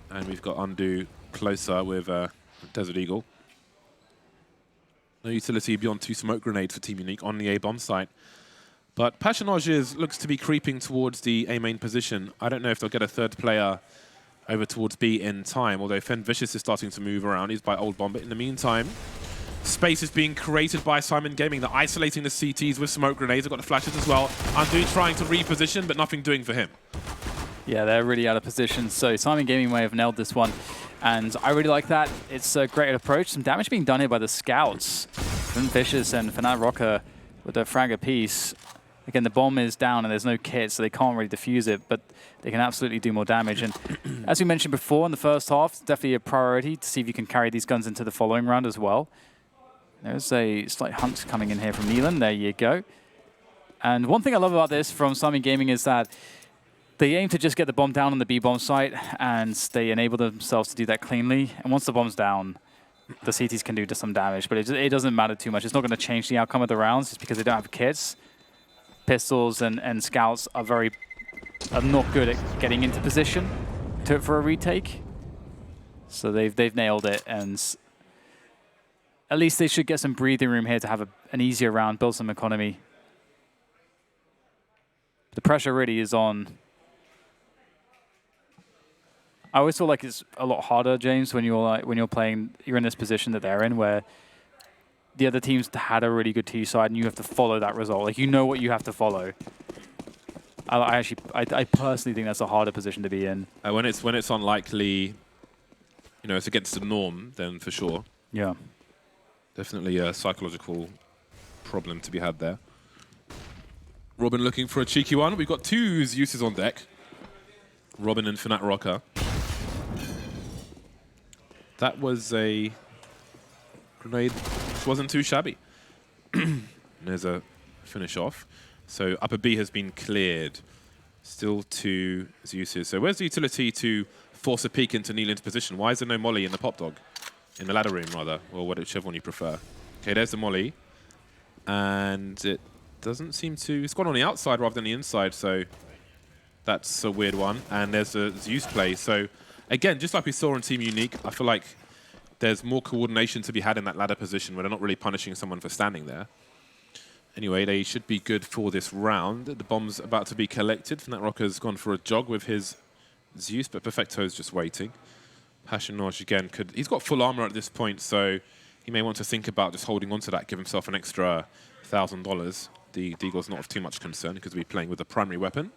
And we've got Undo closer with Desert Eagle. No utility beyond 2 smoke grenades for Team Unique on the A bomb site. But Passionage looks to be creeping towards the A main position. I don't know if they'll get a 3rd player over towards B in time, although Fen Vicious is starting to move around. He's by Old Bomb, but in the meantime, space is being created by Syman Gaming. They're isolating the CTs with smoke grenades. They've got the flashes as well. Undo trying to reposition, but nothing doing for him. Yeah, they're really out of position. So Syman Gaming may have nailed this one. And I really like that. It's a great approach. Some damage being done here by the scouts. Fen Vicious and Fnatic Rocker with a frag apiece. Again, the bomb is down and there's no kit, so they can't really defuse it, but they can absolutely do more damage. And as we mentioned before, in the first half, it's definitely a priority to see if you can carry these guns into the following round as well. There's a slight hunt coming in here from Neelan. There you go. And one thing I love about this from Syman Gaming is that they aim to just get the bomb down on the B bomb site, and they enable themselves to do that cleanly. And once the bomb's down, the CTs can do some damage, but it doesn't matter too much. It's not going to change the outcome of the rounds just because they don't have kits. Pistols and scouts are not good at getting into position for a retake. So they've nailed it, and at least they should get some breathing room here to have an easier round, build some economy. The pressure really is on. I always feel like it's a lot harder, James, when you're playing. You're in this position that they're in, where the other teams had a really good T side, and you have to follow that result. Like, you know what you have to follow. I personally think that's a harder position to be in. When it's unlikely, it's against the norm, then for sure. Yeah. Definitely a psychological problem to be had there. Robin looking for a cheeky one. We've got 2 Zeuses on deck. Robin and Fnatic Rocker. That was a grenade, which wasn't too shabby. There's a finish off. So upper B has been cleared. Still 2 Zeuses. So where's the utility to force a peek into Neelan's position? Why is there no molly in the pop dog? In the ladder room, rather, or whichever one you prefer. Okay, there's the molly. And it doesn't seem to... It's gone on the outside rather than the inside, so that's a weird one. And there's a Zeus play. So again, just like we saw on Team Unique, I feel like there's more coordination to be had in that ladder position where they're not really punishing someone for standing there. Anyway, they should be good for this round. The bomb's about to be collected. Fnatic Rocker's gone for a jog with his Zeus, but Perfecto's just waiting. Passionage again he's got full armor at this point, so he may want to think about just holding on to that, give himself an extra $1,000. The Deagle's not of too much concern because we're playing with the primary weapon.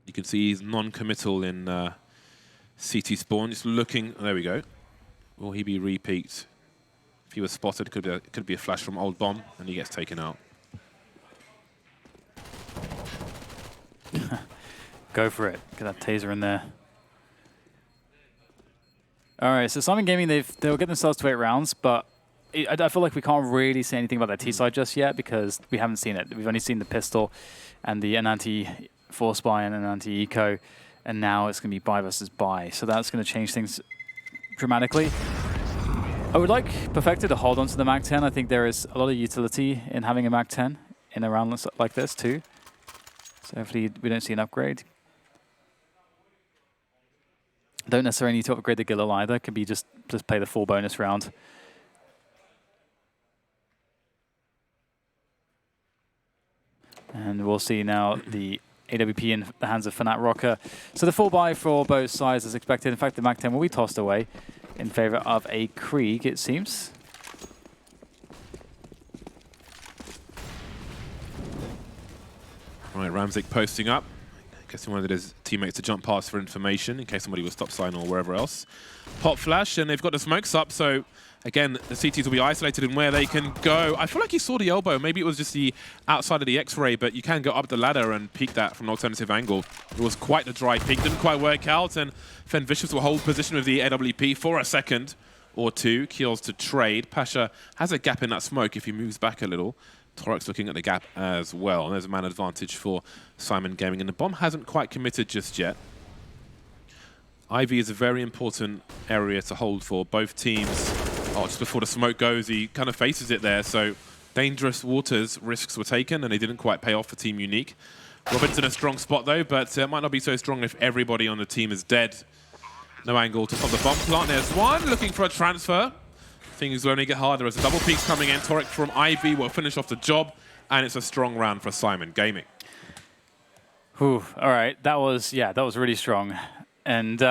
You can see he's non-committal in CT spawn, just looking. There we go. Will he be repeaked? If he was spotted, could be a flash from Old Bomb, and he gets taken out. Go for it. Get that taser in there. All right, so Syman Gaming, they'll get themselves to 8 rounds, but I feel like we can't really say anything about that T side just yet because we haven't seen it. We've only seen the pistol and the anti-force buy and an anti-eco, and now it's going to be buy versus buy. So that's going to change things dramatically. I would like Perfecto to hold on to the MAC-10. I think there is a lot of utility in having a MAC-10 in a round like this too. So hopefully we don't see an upgrade. Don't necessarily need to upgrade the Gilil either. It could be just play the full bonus round. And we'll see now the AWP in the hands of Fnatic Rocker. So the full buy for both sides as expected. In fact, the MAC-10 will be tossed away in favor of a Krieg, it seems. All right, Ramzik posting up. I guess he wanted his teammates to jump past for information in case somebody was stop sign or wherever else. Pop flash, and they've got the smokes up, so again, the CTs will be isolated in where they can go. I feel like he saw the elbow. Maybe it was just the outside of the X-ray, but you can go up the ladder and peek that from an alternative angle. It was quite the dry peek. Didn't quite work out, and Fen Vicious will hold position with the AWP for a second or two. Keels to trade. Pasha has a gap in that smoke if he moves back a little. Torx looking at the gap as well. And there's a man advantage for Syman Gaming, and the bomb hasn't quite committed just yet. Ivy is a very important area to hold for both teams. Oh, just before the smoke goes, he kind of faces it there. So dangerous waters risks were taken, and they didn't quite pay off for Team Unique. Robin's in a strong spot, though, but it might not be so strong if everybody on the team is dead. No angle to stop the bomb plant. There's one looking for a transfer. Things will only get harder as the double peaks coming in. Torek from Ivy will finish off the job, and it's a strong round for Syman Gaming. Whew, all right, that was really strong. And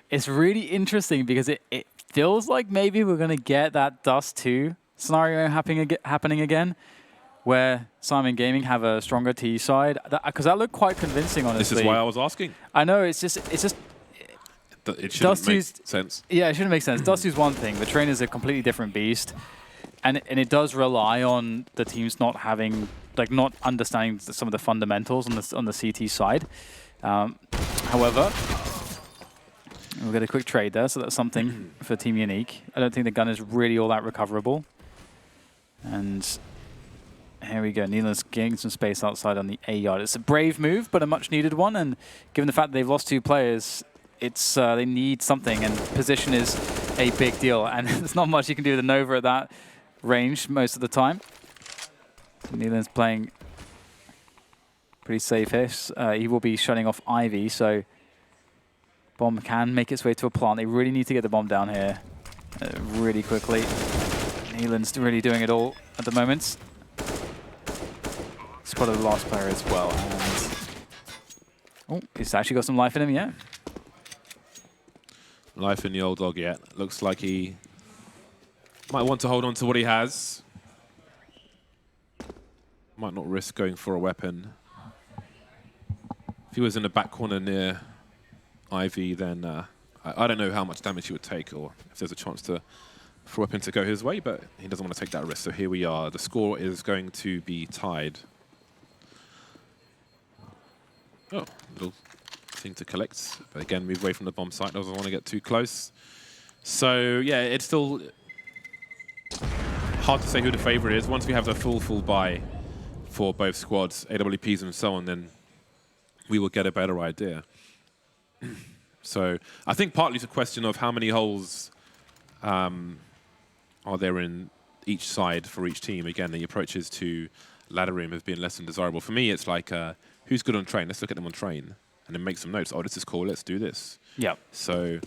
it's really interesting because it feels like maybe we're going to get that Dust 2 scenario happening again, where Syman Gaming have a stronger T side. Because that looked quite convincing, honestly. This is why I was asking. I know, it's just it shouldn't make sense. Yeah, it shouldn't make sense. Dust 2's one thing. The train is a completely different beast. And it does rely on the teams not having, like, not understanding some of the fundamentals on the CT side. However, we'll get a quick trade there, so that's something for Team Unique. I don't think the gun is really all that recoverable. And here we go. Neelan's getting some space outside on the A yard. It's a brave move, but a much needed one. And given the fact that they've lost 2 players, it's they need something, and position is a big deal. And there's not much you can do with the Nova at that range most of the time. Neelan's playing pretty safe here. He will be shutting off Ivy, so bomb can make its way to a plant. They really need to get the bomb down here really quickly. Neelan's really doing it all at the moment. Spotted the last player as well. And oh, he's actually got some life in him, yeah. Life in the old dog yet. Looks like he might want to hold on to what he has. Might not risk going for a weapon. If he was in the back corner near Ivy, then I don't know how much damage he would take, or if there's a chance for a weapon to go his way, but he doesn't want to take that risk. So here we are. The score is going to be tied. Oh, little thing to collect. But again, move away from the bomb site. Doesn't want to get too close. So yeah, it's still hard to say who the favorite is. Once we have the full buy for both squads, AWPs and so on, then we will get a better idea. So I think partly it's a question of how many holes are there in each side for each team. Again, the approaches to ladder room have been less than desirable. For me, it's like, who's good on train? Let's look at them on train and then make some notes. Oh, this is cool. Let's do this. Yeah. So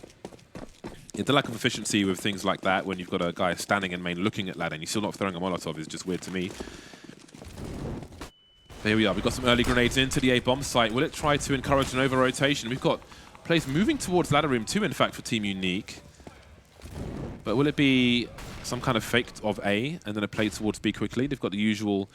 yeah, the lack of efficiency with things like that, when you've got a guy standing in main looking at ladder and you're still not throwing a Molotov, is just weird to me. Here we are. We've got some early grenades into the A bomb site. Will it try to encourage an over-rotation? We've got players moving towards ladder room 2, in fact, for Team Unique. But will it be some kind of fake of A and then a play towards B quickly? They've got the usual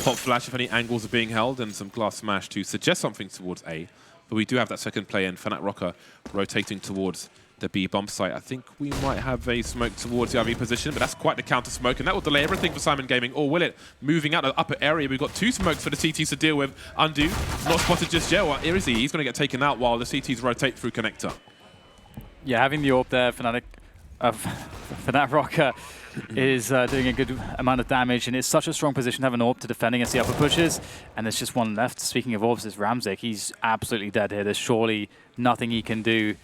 pop flash if any angles are being held and some glass smash to suggest something towards A. But we do have that second play in, Fnatic Rocker rotating towards the B bomb site. I think we might have a smoke towards the IV position, but that's quite the counter smoke, and that will delay everything for Syman Gaming. Or will it? Moving out of the upper area, we've got 2 smokes for the CTs to deal with. Undo, not spotted just yet. Well, here is he. He's going to get taken out while the CTs rotate through connector. Yeah, having the AWP there, Fnatic Rocker is doing a good amount of damage, and it's such a strong position to have an AWP to defend against the upper pushes. And there's just one left. Speaking of AWPs, it's Ramzik. He's absolutely dead here. There's surely nothing he can do.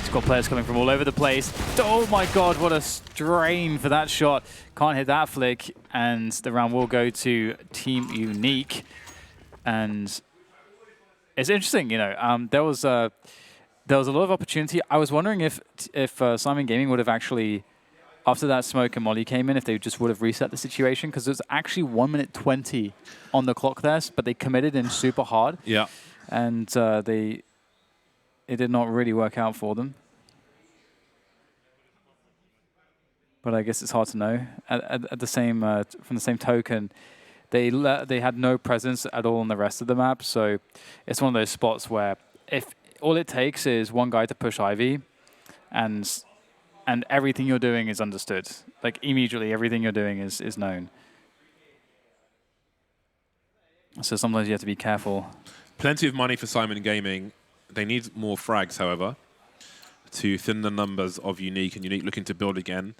He's got players coming from all over the place. Oh my god, what a strain for that shot. Can't hit that flick, and the round will go to Team Unique. And it's interesting, you know, there was a lot of opportunity. I was wondering if Syman Gaming would have actually, after that smoke and Molly came in, if they just would have reset the situation, because it was actually 1 minute 20 on the clock there, but they committed in super hard. Yeah. And it did not really work out for them. But I guess it's hard to know. At the same, from the same token, they had no presence at all on the rest of the map. So it's one of those spots where if all it takes is one guy to push Ivy, and everything you're doing is understood. Like immediately, everything you're doing is known. So sometimes you have to be careful. Plenty of money for Syman Gaming. They need more frags, however, to thin the numbers of Unique, and Unique looking to build again.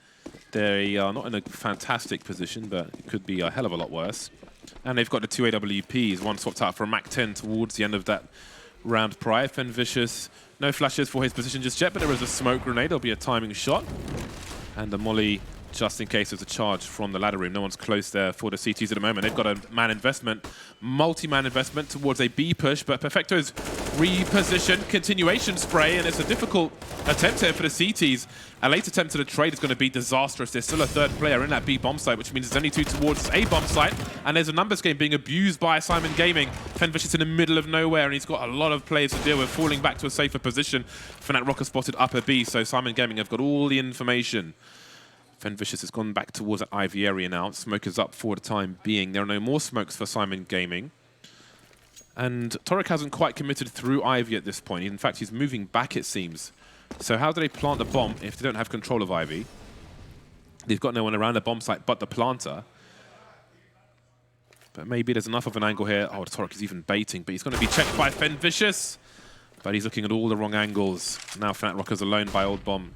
They are not in a fantastic position, but it could be a hell of a lot worse. And they've got the 2 AWPs, one swapped out for a Mac 10 towards the end of that round prior. Fenvicious, no flashes for his position just yet, but there is a smoke grenade. There'll be a timing shot. And the molly, just in case there's a charge from the ladder room. No one's close there for the CTs at the moment. They've got a man investment, multi-man investment towards a B push, but Perfecto's reposition, continuation spray, and it's a difficult attempt here for the CTs. A late attempt at a trade is going to be disastrous. There's still a third player in that B bomb site, which means there's only two towards A bomb site, and there's a numbers game being abused by Syman Gaming. Fenvicious in the middle of nowhere, and he's got a lot of players to deal with, falling back to a safer position. Fnatic Rocker spotted upper B, so Syman Gaming have got all the information. Fenvicious has gone back towards that Ivy area now. Smoke is up for the time being. There are no more smokes for Syman Gaming. And Torek hasn't quite committed through Ivy at this point. In fact, he's moving back, it seems. So how do they plant the bomb if they don't have control of Ivy? They've got no one around the bomb site but the planter. But maybe there's enough of an angle here. Oh, Torek is even baiting, but he's going to be checked by Fenvicious. But he's looking at all the wrong angles. Now Fnatic Rockers alone by Old Bomb.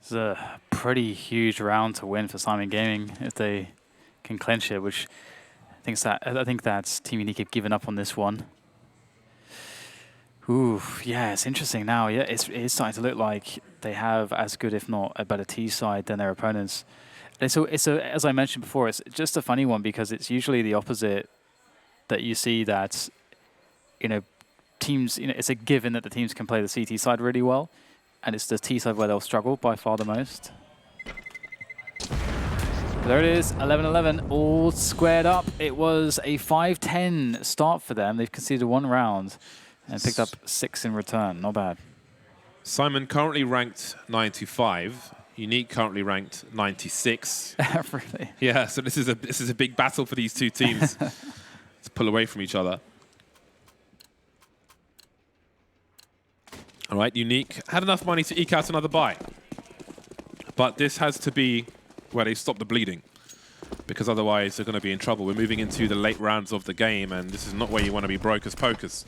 It's a pretty huge round to win for Syman Gaming if they can clinch it, which I think that Team Unique have given up on this one. Ooh, yeah, it's interesting now. Yeah, it is starting to look like they have as good, if not a better T side than their opponents. And so as I mentioned before, it's just a funny one because it's usually the opposite that you see that, teams, it's a given that the teams can play the CT side really well. And it's the T side where they'll struggle by far the most. There it is, 11-11, all squared up. It was a 5-10 start for them. They've conceded one round and picked up 6 in return. Not bad. Syman currently ranked 95. Unique currently ranked 96. Really? Yeah, so this is a big battle for these two teams to pull away from each other. All right, Unique had enough money to eke out another buy. But this has to be where they stop the bleeding, because otherwise they're going to be in trouble. We're moving into the late rounds of the game, and this is not where you want to be brokers pokers.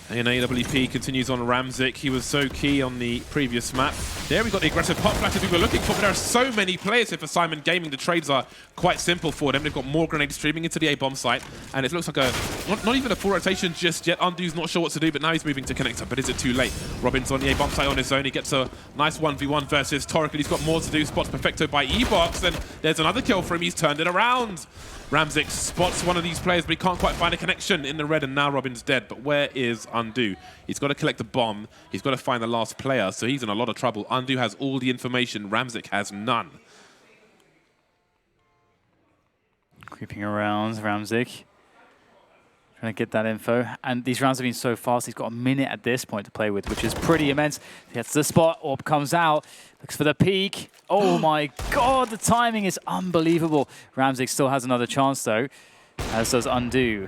And AWP continues on Ramzik. He was so key on the previous map. There we got the aggressive pop flashes we were looking for, but there are so many players here for Syman Gaming. The trades are quite simple for them. They've got more grenades streaming into the A-bomb site, and it looks like not even a full rotation just yet. Undu's not sure what to do, but now he's moving to connector. But is it too late? Robin's on the A-bomb site on his own. He gets a nice 1v1 versus Torek, and he's got more to do. Spots Perfecto by E-Box, and there's another kill for him. He's turned it around. Ramzik spots one of these players, but he can't quite find a connection in the red, and now Robin's dead. But where is Undu? He's got to collect the bomb. He's got to find the last player, so he's in a lot of trouble. Undu has all the information. Ramzik has none. Creeping around, Ramzik. Trying to get that info. And these rounds have been so fast, he's got a minute at this point to play with, which is pretty immense. He gets the spot, Orb comes out, looks for the peak. Oh my god, the timing is unbelievable. Ramzik still has another chance though, as does Undu.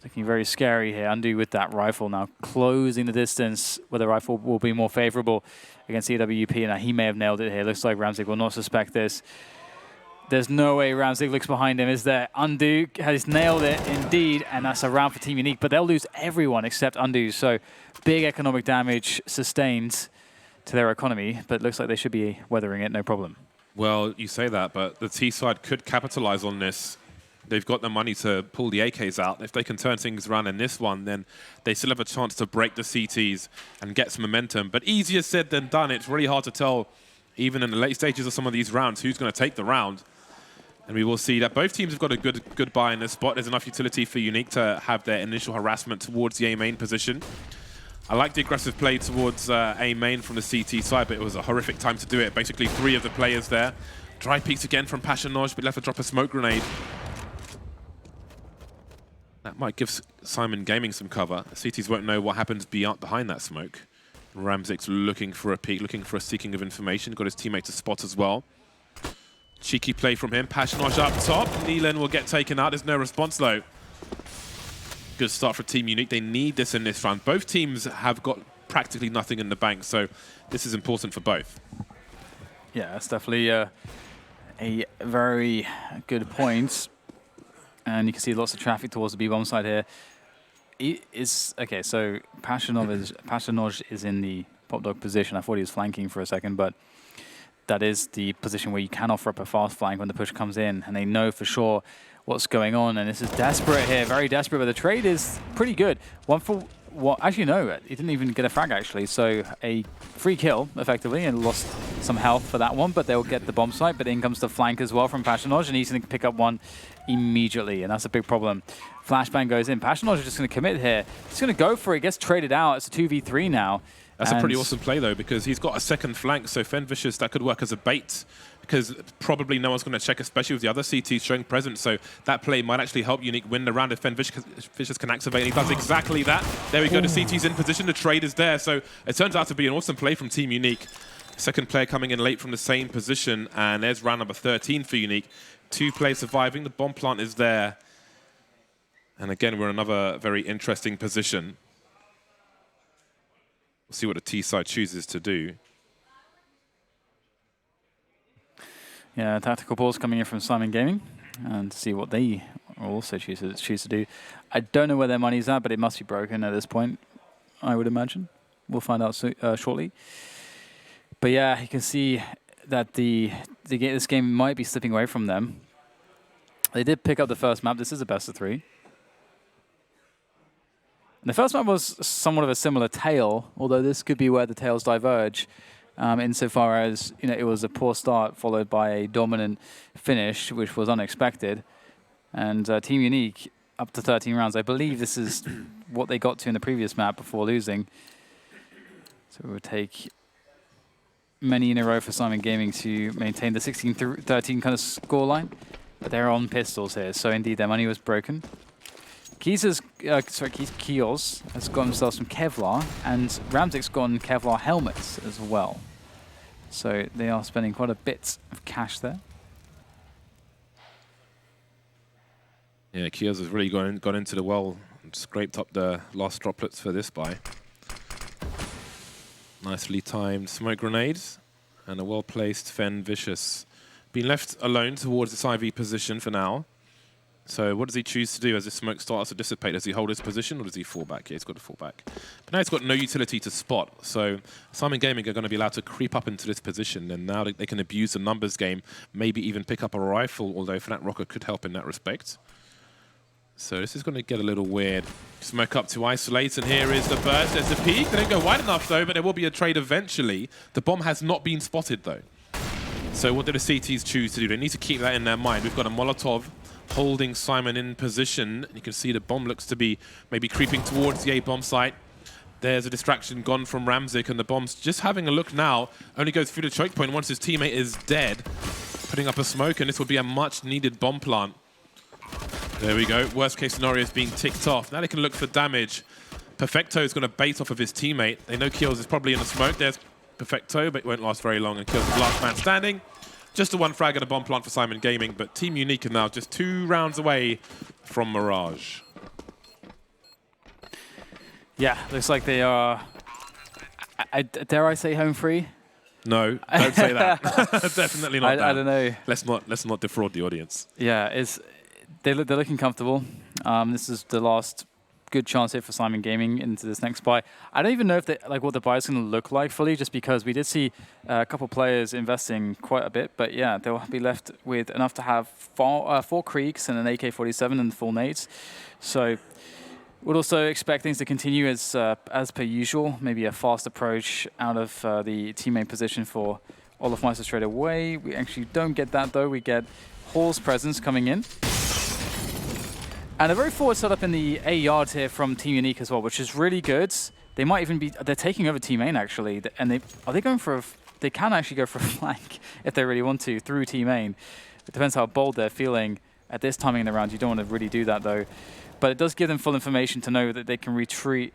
Looking very scary here. Undu with that rifle now, closing the distance where the rifle will be more favorable against EWP. Now he may have nailed it here. Looks like Ramzik will not suspect this. There's no way Ramzik looks behind him, is there? Undu has nailed it indeed, and that's a round for Team Unique, but they'll lose everyone except Undu, so big economic damage sustained to their economy, but it looks like they should be weathering it, no problem. Well, you say that, but the T side could capitalize on this. They've got the money to pull the AKs out. If they can turn things around in this one, then they still have a chance to break the CTs and get some momentum. But easier said than done. It's really hard to tell, even in the late stages of some of these rounds, who's going to take the round. And we will see that both teams have got a good buy in this spot. There's enough utility for Unique to have their initial harassment towards the A main position. I like the aggressive play towards A main from the CT side, but it was a horrific time to do it. Basically, 3 of the players there. Dry peeks again from Passionoj, but left to drop a smoke grenade. That might give Syman Gaming some cover. The CTs won't know what happens behind that smoke. Ramzik's looking for a peek, looking for a seeking of information. Got his teammate to spot as well. Cheeky play from him. Passionoj up top. Neelan will get taken out. There's no response though. Good start for Team Unique. They need this in this round. Both teams have got practically nothing in the bank, so this is important for both. Yeah, that's definitely a very good point. And you can see lots of traffic towards the B-bomb side here. Okay, so Passionoj is in the pop dog position. I thought he was flanking for a second, but that is the position where you can offer up a fast flank when the push comes in, and they know for sure what's going on. And this is desperate here, very desperate, but the trade is pretty good. One for, well, actually no, he didn't even get a frag actually. So a free kill effectively, and lost some health for that one, but they'll get the bomb site. But in comes the flank as well from Passionage, and he's going to pick up one immediately, and that's a big problem. Flashbang goes in. Passionage is just going to commit here. He's going to go for it, gets traded out. It's a 2v3 now. That's a pretty awesome play, though, because he's got a second flank, so Fenvicious, that could work as a bait, because probably no one's going to check, especially with the other CTs showing presence, so that play might actually help Unique win the round if Fenvicious can activate, and he does exactly that. There we go, the CT's in position, the trade is there, so it turns out to be an awesome play from Team Unique. Second player coming in late from the same position, and there's round number 13 for Unique. 2 players surviving, the bomb plant is there. And again, we're in another very interesting position. We'll see what the T side chooses to do. Yeah, tactical balls coming in from Syman Gaming, and see what they also choose to do. I don't know where their money's at, but it must be broken at this point, I would imagine. We'll find out shortly. But yeah, you can see that this game might be slipping away from them. They did pick up the first map. This is a best of 3. And the first map was somewhat of a similar tale, although this could be where the tales diverge, insofar as it was a poor start followed by a dominant finish, which was unexpected. And Team Unique up to 13 rounds. I believe this is what they got to in the previous map before losing. So it would take many in a row for Syman Gaming to maintain the 16-13 kind of scoreline. But they're on pistols here, so indeed their money was broken. Kios has got himself some Kevlar, and Ramzik's gotten Kevlar helmets as well. So they are spending quite a bit of cash there. Yeah, Kios has really gone into the well and scraped up the last droplets for this buy. Nicely timed smoke grenades and a well-placed Fenvicious. Been left alone towards this IV position for now. So what does he choose to do as the smoke starts to dissipate? Does he hold his position or does he fall back? Yeah, he's got to fall back. But now he's got no utility to spot. So Syman Gaming are going to be allowed to creep up into this position, and now they can abuse the numbers game, maybe even pick up a rifle, although Fnatic Rocker could help in that respect. So this is going to get a little weird. Smoke up to isolate, and here is the burst. There's the peak. They don't go wide enough, though, but there will be a trade eventually. The bomb has not been spotted, though. So what do the CTs choose to do? They need to keep that in their mind. We've got a Molotov holding Syman in position. You can see the bomb looks to be maybe creeping towards the A-bomb site. There's a distraction gone from Ramzik, and the bomb's just having a look now. Only goes through the choke point once his teammate is dead. Putting up a smoke, and this will be a much-needed bomb plant. There we go. Worst case scenario is being ticked off. Now they can look for damage. Perfecto is going to bait off of his teammate. They know Kills is probably in the smoke. There's Perfecto, but it won't last very long, and Kills the last man standing. Just a 1 frag and a bomb plant for Syman Gaming, but Team Unique are now just 2 rounds away from Mirage. Yeah, looks like they are, dare I say, home free? No, don't say that. Definitely not that. I don't know. Let's not defraud the audience. Yeah, they're looking comfortable. This is the last good chance here for Syman Gaming into this next buy. I don't even know if what the buy is going to look like fully, just because we did see a couple players investing quite a bit. But yeah, they'll be left with enough to have 4 Creeks and an AK-47 and full nades. So we'd also expect things to continue as per usual. Maybe a fast approach out of the teammate position for Olafmeister straight away. We actually don't get that though. We get Hall's presence coming in. And a very forward setup in the A yard here from Team Unique as well, which is really good. They might even be, they're taking over Team Main actually, and they can actually go for a flank if they really want to through Team Main. It depends how bold they're feeling at this timing in the round. You don't want to really do that though. But it does give them full information to know that they can retreat,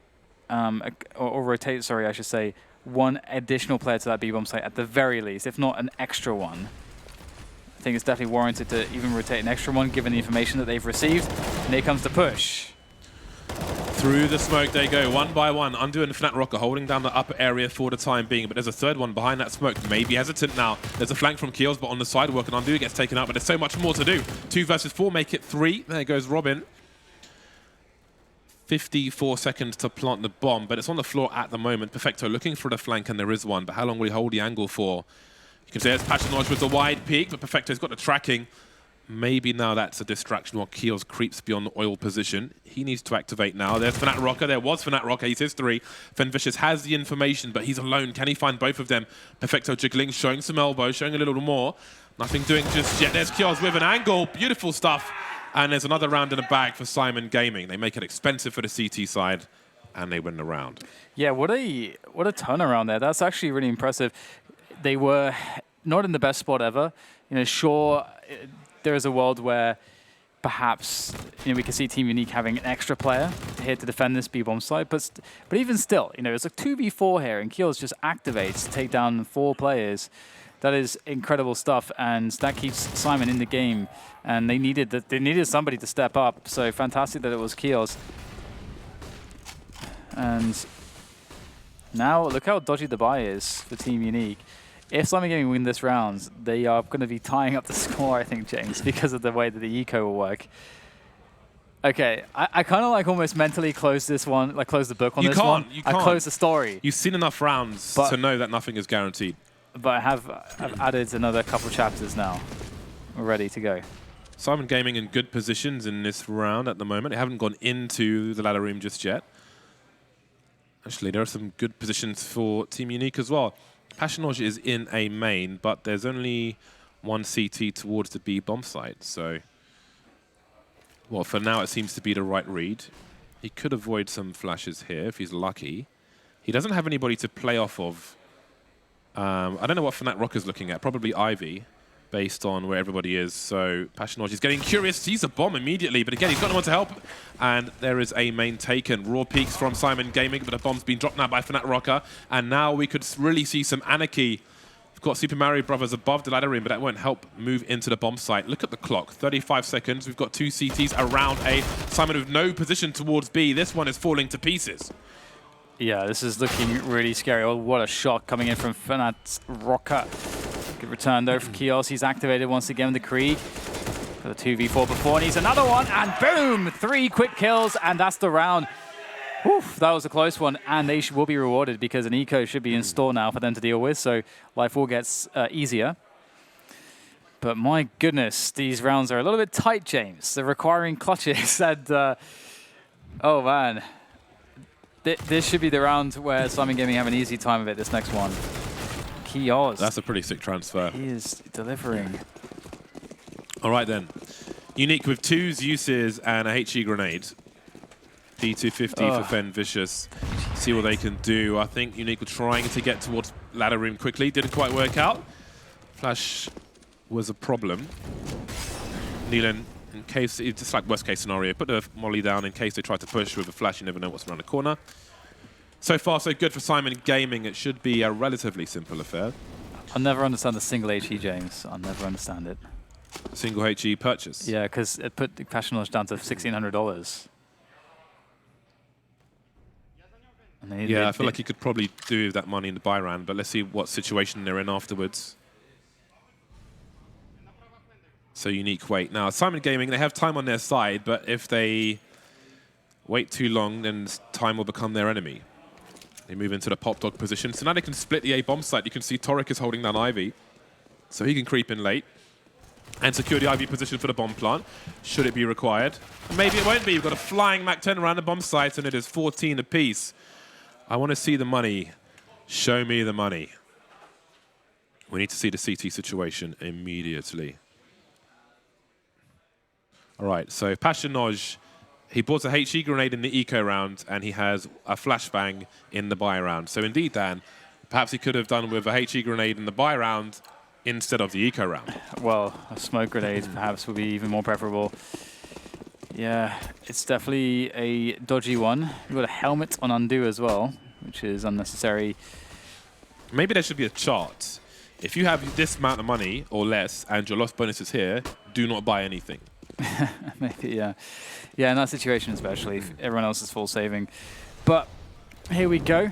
or rotate, sorry, I should say, 1 additional player to that B-bomb site at the very least, if not an extra one. I think it's definitely warranted to even rotate an extra one, given the information that they've received. And here comes the push. Through the smoke they go, 1 by 1. Undo and Fnatic Rocker holding down the upper area for the time being, but there's a third one behind that smoke. Maybe hesitant now. There's a flank from Keels, but on the side work, and Undo gets taken out, but there's so much more to do. 2 versus 4 make it 3. There goes Robin. 54 seconds to plant the bomb, but it's on the floor at the moment. Perfecto looking for the flank, and there is one, but how long will he hold the angle for? You can see there's Passionage with the wide peak, but Perfecto's got the tracking. Maybe now that's a distraction while Keels creeps beyond the oil position. He needs to activate now. There's Fnatic Rocker. There was Fnatic Rocker. He's his 3. Fenvicious has the information, but he's alone. Can he find both of them? Perfecto jiggling, showing some elbow, showing a little more. Nothing doing just yet. There's Keels with an angle. Beautiful stuff. And there's another round in the bag for Syman Gaming. They make it expensive for the CT side, and they win the round. Yeah, what a turnaround there. That's actually really impressive. They were not in the best spot ever. You know, sure, there is a world where perhaps we can see Team Unique having an extra player here to defend this B-bomb side, but even still, it's a 2v4 here, and Keels just activates to take down 4 players. That is incredible stuff, and that keeps Syman in the game. And they needed somebody to step up. So fantastic that it was Keels. And now look how dodgy the buy is for Team Unique. If Syman Gaming win this round, they are going to be tying up the score, I think, James, because of the way that the eco will work. Okay, I kind of like almost mentally close this one, like close the book on this one. You can't. I close the story. You've seen enough rounds to know that nothing is guaranteed. But I've added another couple chapters now. We're ready to go. Syman Gaming in good positions in this round at the moment. They haven't gone into the ladder room just yet. Actually, there are some good positions for Team Unique as well. Passionage is in a main, but there's only one CT towards the B bomb site. So, well, for now it seems to be the right read. He could avoid some flashes here if he's lucky. He doesn't have anybody to play off of. I don't know what Fnatic Rocker's looking at. Probably Ivy, based on where everybody is. So Passionage is getting curious. Sees a bomb immediately, but again, he's got no one to help. And there is a main taken. Raw peaks from Syman Gaming, but a bomb's been dropped now by Fnatic Rocker. And now we could really see some anarchy. We've got Super Mario Brothers above the ladder rim, but that won't help move into the bomb site. Look at the clock, 35 seconds. We've got 2 CTs around A. Syman with no position towards B. This one is falling to pieces. Yeah, this is looking really scary. Oh, what a shot coming in from Fnatic Rocker. Good return though for Keels. He's activated once again with the Krieg. For the 2v4 before, needs another one, and boom! 3 quick kills, and that's the round. Oof, that was a close one, and they will be rewarded because an eco should be in store now for them to deal with, so life all gets easier. But my goodness, these rounds are a little bit tight, James. They're requiring clutches, and oh man. This should be the round where Syman Gaming have an easy time of it, this next one. Keels. That's a pretty sick transfer. He is delivering. All right, then. Unique with 2 Zeuses and a HE grenade. D250 for Fenvicious. See what they can do. I think Unique were trying to get towards ladder room quickly. Didn't quite work out. Flash was a problem. Neelan, in case, it's just like worst case scenario, put the molly down in case they try to push with a flash. You never know what's around the corner. So far, so good for Syman Gaming. It should be a relatively simple affair. I'll never understand the single HE, James. I'll never understand it. Single HE purchase? Yeah, because it put the Passionage down to $1,600. Yeah, I feel like you could probably do that money in the buy round, but let's see what situation they're in afterwards. So Unique wait. Now, Syman Gaming, they have time on their side, but if they wait too long, then time will become their enemy. They move into the pop dog position. So now they can split the A bomb site. You can see Torek is holding down Ivy, so he can creep in late and secure the Ivy position for the bomb plant, should it be required. Maybe it won't be. You've got a flying Mac-10 around the bomb site, and it is 14 apiece. I want to see the money. Show me the money. We need to see the CT situation immediately. All right, so Passionage, he bought a HE grenade in the eco round, and he has a flashbang in the buy round. So indeed, Dan, perhaps he could have done with a HE grenade in the buy round instead of the eco round. Well, a smoke grenade perhaps would be even more preferable. Yeah, it's definitely a dodgy one. You've got a helmet on undo as well, which is unnecessary. Maybe there should be a chart. If you have this amount of money or less and your loss bonus is here, do not buy anything. Maybe, yeah. Yeah, in that situation especially, if everyone else is full saving. But here we go.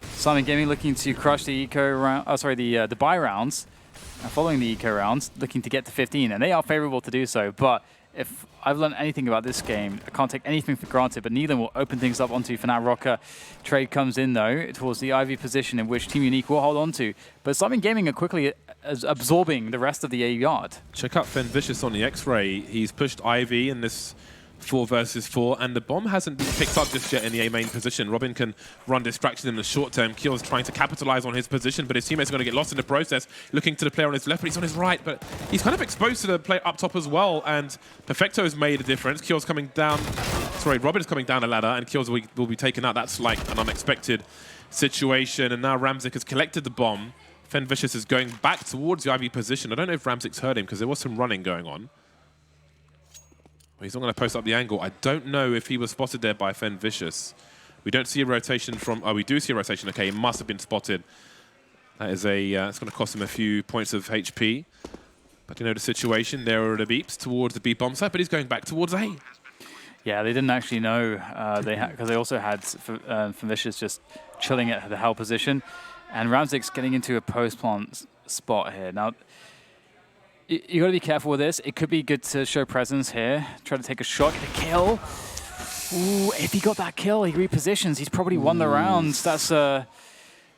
Syman Gaming looking to crush the eco round, the buy rounds, following the eco rounds, looking to get to 15, and they are favorable to do so. But if I've learned anything about this game, I can't take anything for granted, but Neelan will open things up onto Fnatic Rocker. Trade comes in, though, towards the Ivy position in which Team Unique will hold on to. But Syman Gaming are quickly absorbing the rest of the A yard. Check out Vicious on the X-Ray. He's pushed Ivy in this 4 versus 4, and the bomb hasn't been picked up just yet in the A main position. Robin can run distraction in the short term. Keel's trying to capitalize on his position, but his teammates are going to get lost in the process. Looking to the player on his left, but he's on his right. But he's kind of exposed to the player up top as well, and Perfecto's made a difference. Keel's coming down. Sorry, Robin is coming down the ladder, and Keel's will be taken out. That's like an unexpected situation, and now Ramzik has collected the bomb. Vicious is going back towards the Ivy position. I don't know if Ramzik's heard him because there was some running going on. He's not going to post up the angle. I don't know if he was spotted there by Vicious. We don't see a rotation from... Oh, we do see a rotation. Okay, he must have been spotted. That is a... it's going to cost him a few points of HP. But you know the situation. There are the beeps towards the B bomb site, but he's going back towards A. Yeah, they didn't actually know because they also had Vicious just chilling at the hell position. And Ramzik's getting into a post-plant spot here. Now, you got to be careful with this. It could be good to show presence here. Try to take a shot, get a kill. Ooh, if he got that kill, he repositions. He's probably won the rounds. That's a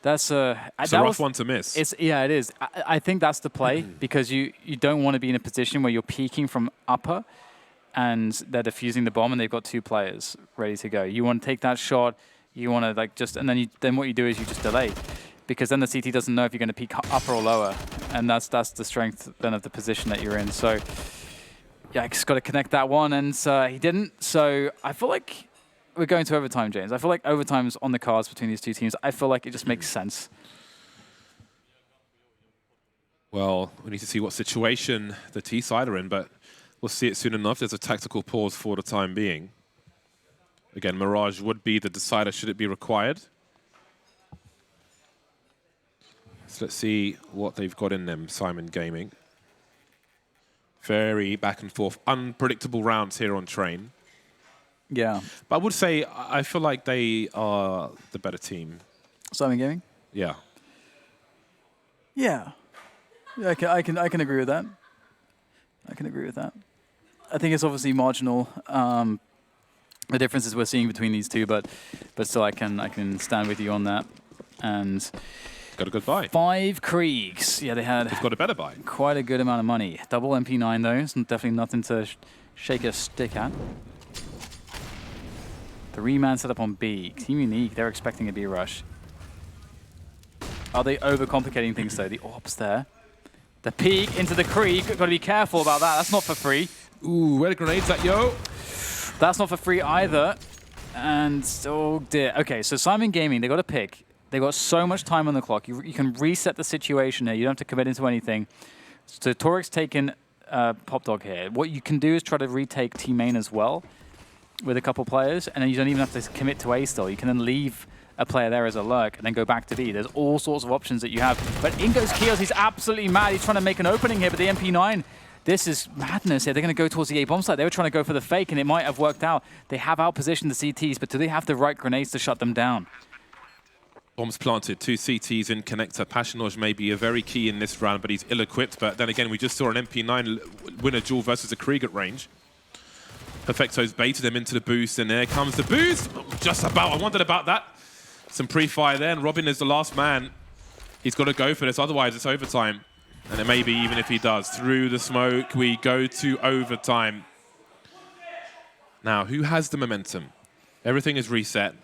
rough one to miss. Yeah, it is. I think that's the play because you don't want to be in a position where you're peeking from upper and they're defusing the bomb and they've got 2 players ready to go. You want to take that shot. You want to and then what you do is you just delay. Because then the CT doesn't know if you're going to peek upper or lower. And that's the strength then of the position that you're in. So, yeah, I just got to connect that one, and he didn't. So I feel like we're going to overtime, James. I feel like overtime's on the cards between these 2 teams. I feel like it just makes sense. Well, we need to see what situation the T side are in, but we'll see it soon enough. There's a tactical pause for the time being. Again, Mirage would be the decider should it be required. So let's see what they've got in them, Syman Gaming. Very back and forth, unpredictable rounds here on Train. Yeah. But I would say I feel like they are the better team. Syman Gaming? Yeah. Yeah. Yeah, I can agree with that. I can agree with that. I think it's obviously marginal. The differences we're seeing between these 2, but still I can stand with you on that. And got a good buy. 5 Kriegs. Yeah, they've got a better buy. Quite a good amount of money. Double MP9 though. It's definitely nothing to shake a stick at. 3-man setup on B. Team Unique. They're expecting a B rush. Are they overcomplicating things though? The AWP's there. The peek into the Krieg. Got to be careful about that. That's not for free. Ooh, where the grenades at, yo? That's not for free either. And oh dear. Okay, so Syman Gaming. They got a pick. They've got so much time on the clock. You can reset the situation here. You don't have to commit into anything. So Toric's taken Pop Dog here. What you can do is try to retake T main as well with a couple players, and then you don't even have to commit to A still. You can then leave a player there as a lurk and then go back to B. There's all sorts of options that you have. But in goes Keels. He's absolutely mad. He's trying to make an opening here, but the MP9, this is madness here. They're going to go towards the A bomb site. They were trying to go for the fake, and it might have worked out. They have outpositioned the CTs, but do they have the right grenades to shut them down? Bombs planted, 2 CTs in connector. Passionage may be a very key in this round, but he's ill-equipped. But then again, we just saw an MP9 win a duel versus a Krieg at range. Perfecto's baited him into the boost, and there comes the boost. Just about. I wondered about that. Some pre-fire there, and Robin is the last man. He's got to go for this, otherwise it's overtime. And it may be even if he does. Through the smoke, we go to overtime. Now, who has the momentum? Everything is reset.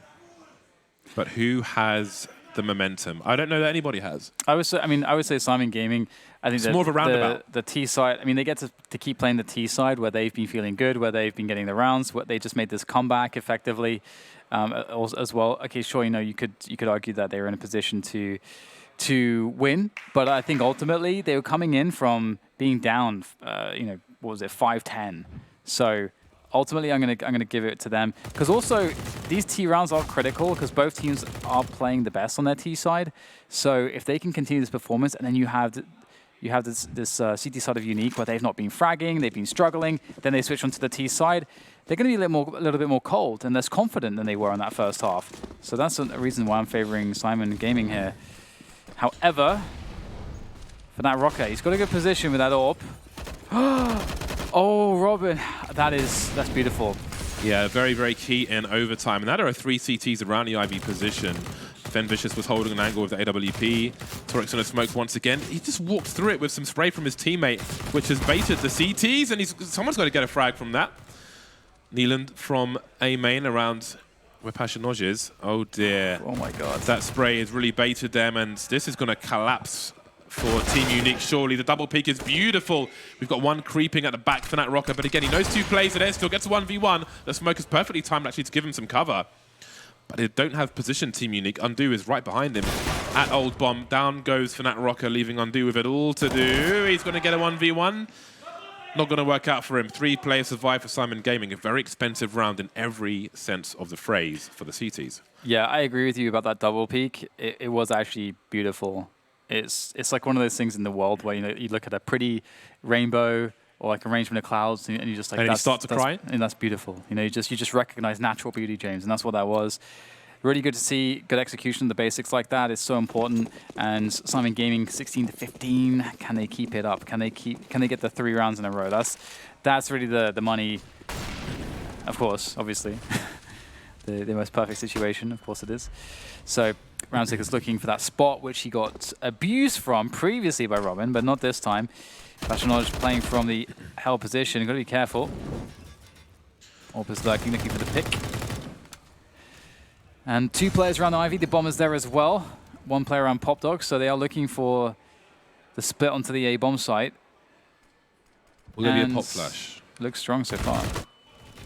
But who has the momentum? I don't know that anybody has. I would say Syman Gaming. I think it's more of a roundabout. The T side. I mean, they get to keep playing the T side where they've been feeling good, where they've been getting the rounds. Where they just made this comeback effectively, as well. Okay, sure. You know, you could argue that they were in a position to win, but I think ultimately they were coming in from being down. You know, what was it, 5-10? So. Ultimately, I'm gonna give it to them because also these T rounds are critical because both teams are playing the best on their T side. So if they can continue this performance, and then you have this CT side of Unique where they've not been fragging, they've been struggling, then they switch onto the T side, they're going to be a little bit more cold and less confident than they were in that first half. So that's a reason why I'm favoring Syman Gaming here. However, for that Rocket, he's got a good position with that AWP. Oh, Robin, that's beautiful. Yeah, very, very key in overtime. And that are 3 CTs around the IB position. Fen Vicious was holding an angle with the AWP. Torix in a smoke once again. He just walked through it with some spray from his teammate, which has baited the CTs, and someone's got to get a frag from that. Neeland from A main around where Passionage is. Oh dear. Oh my god. That spray has really baited them, and this is going to collapse for Team Unique, surely. The double peek is beautiful. We've got one creeping at the back for Nat Rocker, but again, he knows 2 plays there, still gets a 1v1. The smoke is perfectly timed actually to give him some cover. But they don't have position, Team Unique. Undo is right behind him at Old Bomb. Down goes for Nat Rocker, leaving Undo with it all to do. He's going to get a 1v1. Not going to work out for him. 3 players survive for Syman Gaming. A very expensive round in every sense of the phrase for the CTs. Yeah, I agree with you about that double peak. It was actually beautiful. It's like one of those things in the world where you look at a pretty rainbow or like arrangement of clouds and you just like and you start to cry, and that's beautiful. You just recognize natural beauty, James, and that's what that was. Really good to see good execution of the basics like that is so important. And Syman Gaming 16-15, can they keep it up? Can they get the 3 rounds in a row? That's really the money. Of course, obviously. the most perfect situation, of course it is. So Ramsik is looking for that spot which he got abused from previously by Robin, but not this time. Passionage playing from the hell position. You've got to be careful. Orp is looking for the pick. And 2 players around the Ivy. The bomber's there as well. 1 player around Pop Dog, so they are looking for the split onto the A bomb site. Will there be a pop flash? Looks strong so far.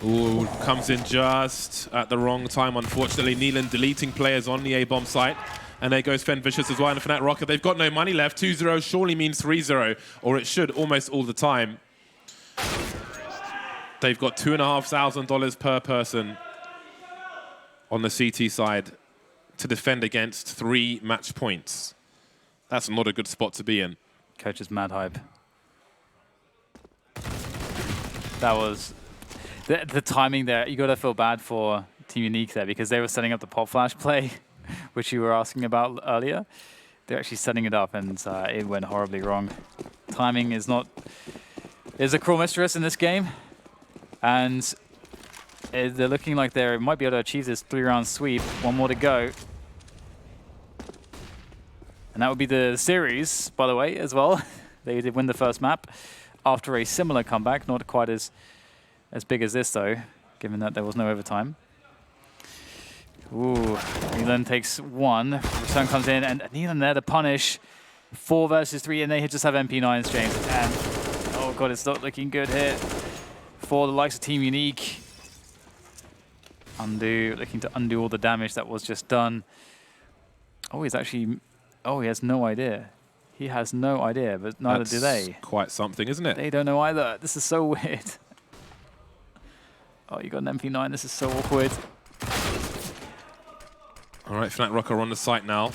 Ooh, comes in just at the wrong time, unfortunately. Neeland deleting players on the A-bomb site. And there goes Fen Vicious as well, and Fnatic Rocket. They've got no money left. 2-0 surely means 3-0, or it should almost all the time. They've got $2,500 per person on the CT side to defend against 3 match points. That's not a good spot to be in. Coach is mad hype. That was... The timing there, you got to feel bad for Team Unique there because they were setting up the pop flash play, which you were asking about earlier. They're actually setting it up and it went horribly wrong. Timing is a cruel mistress in this game. And they're looking like they might be able to achieve this 3-round sweep. 1 more to go. And that would be the series, by the way, as well. They did win the first map after a similar comeback, not quite as big as this, though, given that there was no overtime. Ooh, Neeland takes 1. Return comes in, and Neeland there to punish. 4 versus 3, and they just have MP9s, James. And, oh god, it's not looking good here for the likes of Team Unique. Undo, looking to undo all the damage that was just done. Oh, he's actually... Oh, he has no idea. He has no idea, but neither do they. That's quite something, isn't it? They don't know either. This is so weird. Oh, you got an MP9. This is so awkward. All right, Fnatic Rocker on the site now.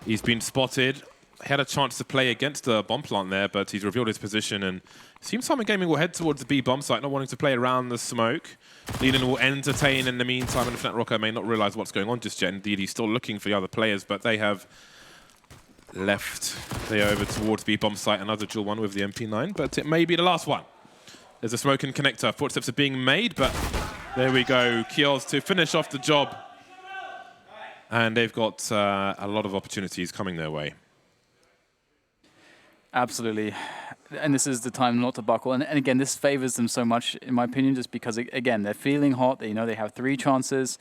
He's been spotted. He had a chance to play against the bomb plant there, but he's revealed his position, and it seems Syman Gaming will head towards the B bomb site, not wanting to play around the smoke. Leland will entertain in the meantime, and Fnatic Rocker may not realize what's going on just yet. Indeed, he's still looking for the other players, but they have left. They are over towards B bomb site, another dual one with the MP9, but it may be the last one. There's a smoke and connector. Footsteps are being made, but there we go. Kiels to finish off the job. And they've got a lot of opportunities coming their way. Absolutely. And this is the time not to buckle. And again, this favors them so much, in my opinion, just because, again, they're feeling hot. They know they have 3 chances.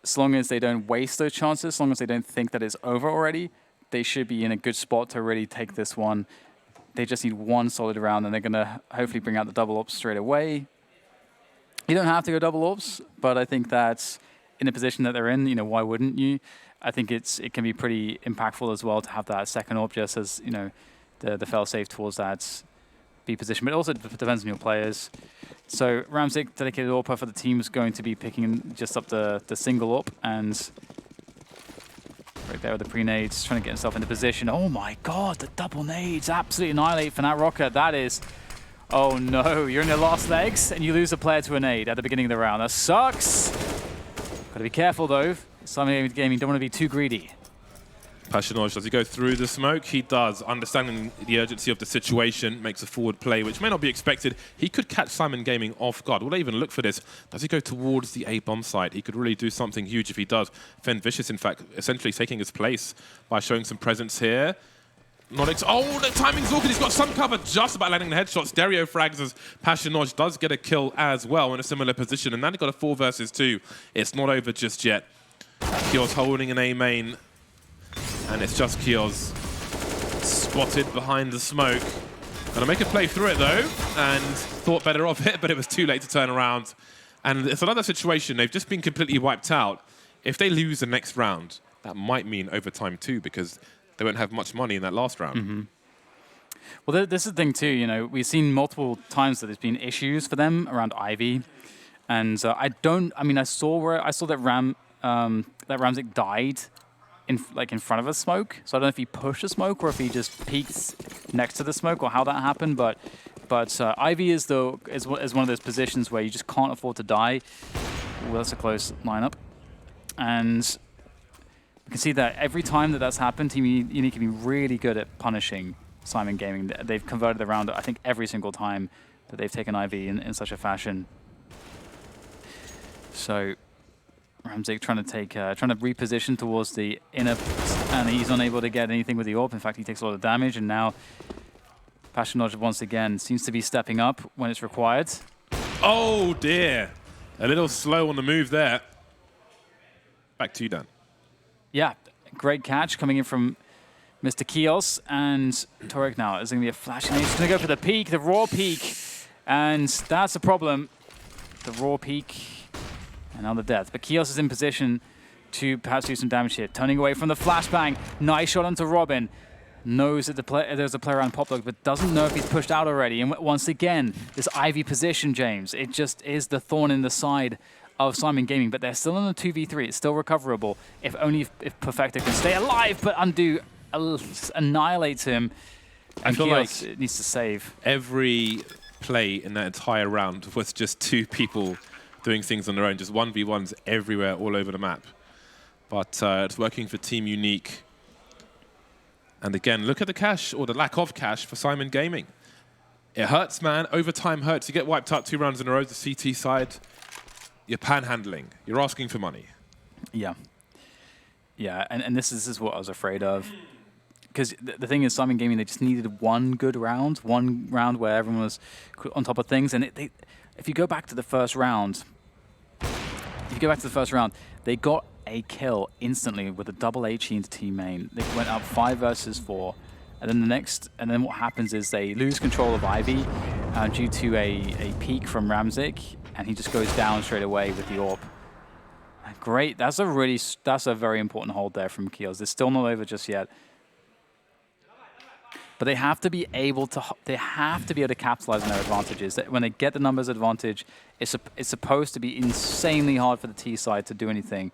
As long as they don't waste those chances, as long as they don't think that it's over already, they should be in a good spot to really take this one. They just need 1 solid round, and they're going to hopefully bring out the double ops straight away. You don't have to go double ops, but I think that in the position that they're in, why wouldn't you? I think it can be pretty impactful as well to have that second op just as, the fail-safe towards that B position. But it also depends on your players. So Ramsik, dedicated AWPer for the team, is going to be picking just up the single op, and right there with the pre-nades, trying to get himself into position. Oh my god, the double nades absolutely annihilate Fnatic Rocket. That is... Oh no, you're in your last legs, and you lose a player to a nade at the beginning of the round. That sucks! Gotta be careful though. Syman Gaming don't want to be too greedy. Pashinoj, does he go through the smoke? He does. Understanding the urgency of the situation, makes a forward play, which may not be expected. He could catch Syman Gaming off guard. Will they even look for this? Does he go towards the A-bomb site? He could really do something huge if he does. Fen Vicious, in fact, essentially taking his place by showing some presence here. Oh, the timing's awkward. He's got some cover, just about landing the headshots. Stereo frags as Pashinoj does get a kill as well in a similar position. And now they've got a 4 versus 2. It's not over just yet. Kio's holding an A main. And it's just Kio's spotted behind the smoke. Gonna make a play through it though, and thought better of it, but it was too late to turn around. And it's another situation. They've just been completely wiped out. If they lose the next round, that might mean overtime too, because they won't have much money in that last round. Mm-hmm. Well, this is the thing too. You know, we've seen multiple times that there's been issues for them around Ivy, and I saw that Ramzik died in front of a smoke. So I don't know if he pushed the smoke or if he just peeked next to the smoke or how that happened. But Ivy is one of those positions where you just can't afford to die. Well, that's a close lineup, and you can see that every time that's happened, Team Unique can be really good at punishing Syman Gaming. They've converted the round, I think, every single time that they've taken Ivy in such a fashion. So Ramzik trying to reposition towards the inner, and he's unable to get anything with the AWP. In fact, he takes a lot of damage, and now Pashinoj once again seems to be stepping up when it's required. Oh dear, a little slow on the move there. Back to you, Dan. Yeah, great catch coming in from Mr. Kios, and Torek now is going to be a flash, and he's going to go for the peak, the raw peak, and that's a problem. The raw peak. Another death, but Kios is in position to perhaps do some damage here. Turning away from the flashbang. Nice shot onto Robin. Knows that there's a player around pop lock, but doesn't know if he's pushed out already. And once again, this Ivy position, James, it just is the thorn in the side of Syman Gaming. But they're still in a 2v3. It's still recoverable. If only if Perfecto can stay alive, but Undo annihilates him. And I feel Kios like needs to save. Every play in that entire round was just 2 people doing things on their own, just 1v1s everywhere, all over the map. But it's working for Team Unique. And again, look at the cash, or the lack of cash, for Syman Gaming. It hurts, man. Overtime hurts. You get wiped out 2 rounds in a row, the CT side. You're panhandling. You're asking for money. Yeah. Yeah, and this is what I was afraid of. Because the thing is, Syman Gaming, they just needed one round where everyone was on top of things. And if you go back to the first round, they got a kill instantly with a double HE into team main. They went up 5 versus 4, and then what happens is they lose control of Ivy due to a peek from Ramzik, and he just goes down straight away with the AWP. Great, that's a very important hold there from Kios. They're still not over just yet. But they have to be able to capitalize on their advantages. When they get the numbers advantage, it's supposed to be insanely hard for the T side to do anything.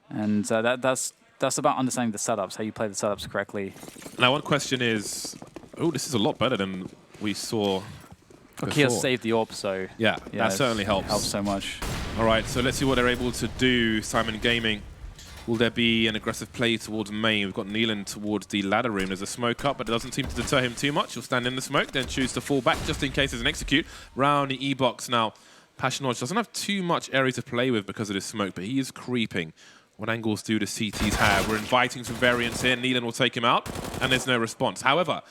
And that's about understanding the setups, how you play the setups correctly. Now, one question is, this is a lot better than we saw before. Kios saved the AWP, so yeah, that certainly helps. Helps so much. All right, so let's see what they're able to do. Syman Gaming. Will there be an aggressive play towards main? We've got Neelan towards the ladder room. There's a smoke up, but it doesn't seem to deter him too much. He'll stand in the smoke, then choose to fall back just in case there's an execute. Round the E-box now. Pashinoj doesn't have too much area to play with because of this smoke, but he is creeping. What angles do the CTs have? We're inviting some variance here. Neelan will take him out, and there's no response. However,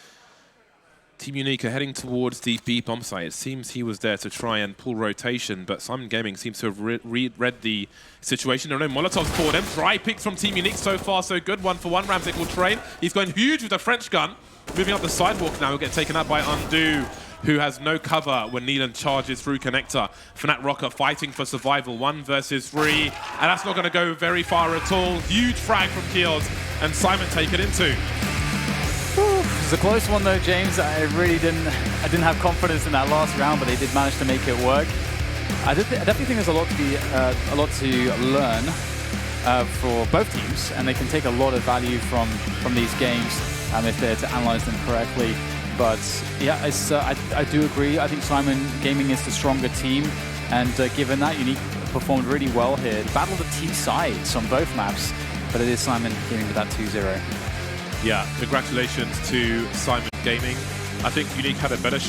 Team Unique are heading towards the B bomb site. It seems he was there to try and pull rotation, but Syman Gaming seems to have read the situation. There are no Molotovs for them. Dry picks from Team Unique. So far, so good. 1-for-1. Ramzik will trade. He's going huge with the French gun. Moving up the sidewalk now. He'll get taken out by Undo, who has no cover when Neelan charges through connector. Fnatt Rocker fighting for survival. 1 versus 3. And that's not going to go very far at all. Huge frag from Kios, and Syman take it in 2. It was a close one though, James. I didn't have confidence in that last round, but they did manage to make it work. I definitely think there's a lot to learn for both teams, and they can take a lot of value from these games if they're to analyze them correctly. But yeah, I do agree. I think Syman Gaming is the stronger team, and given that, Unique performed really well here. Battled the T sides on both maps. but it is Syman dealing with that 2-0. Yeah, congratulations to Syman Gaming. I think Unique had a better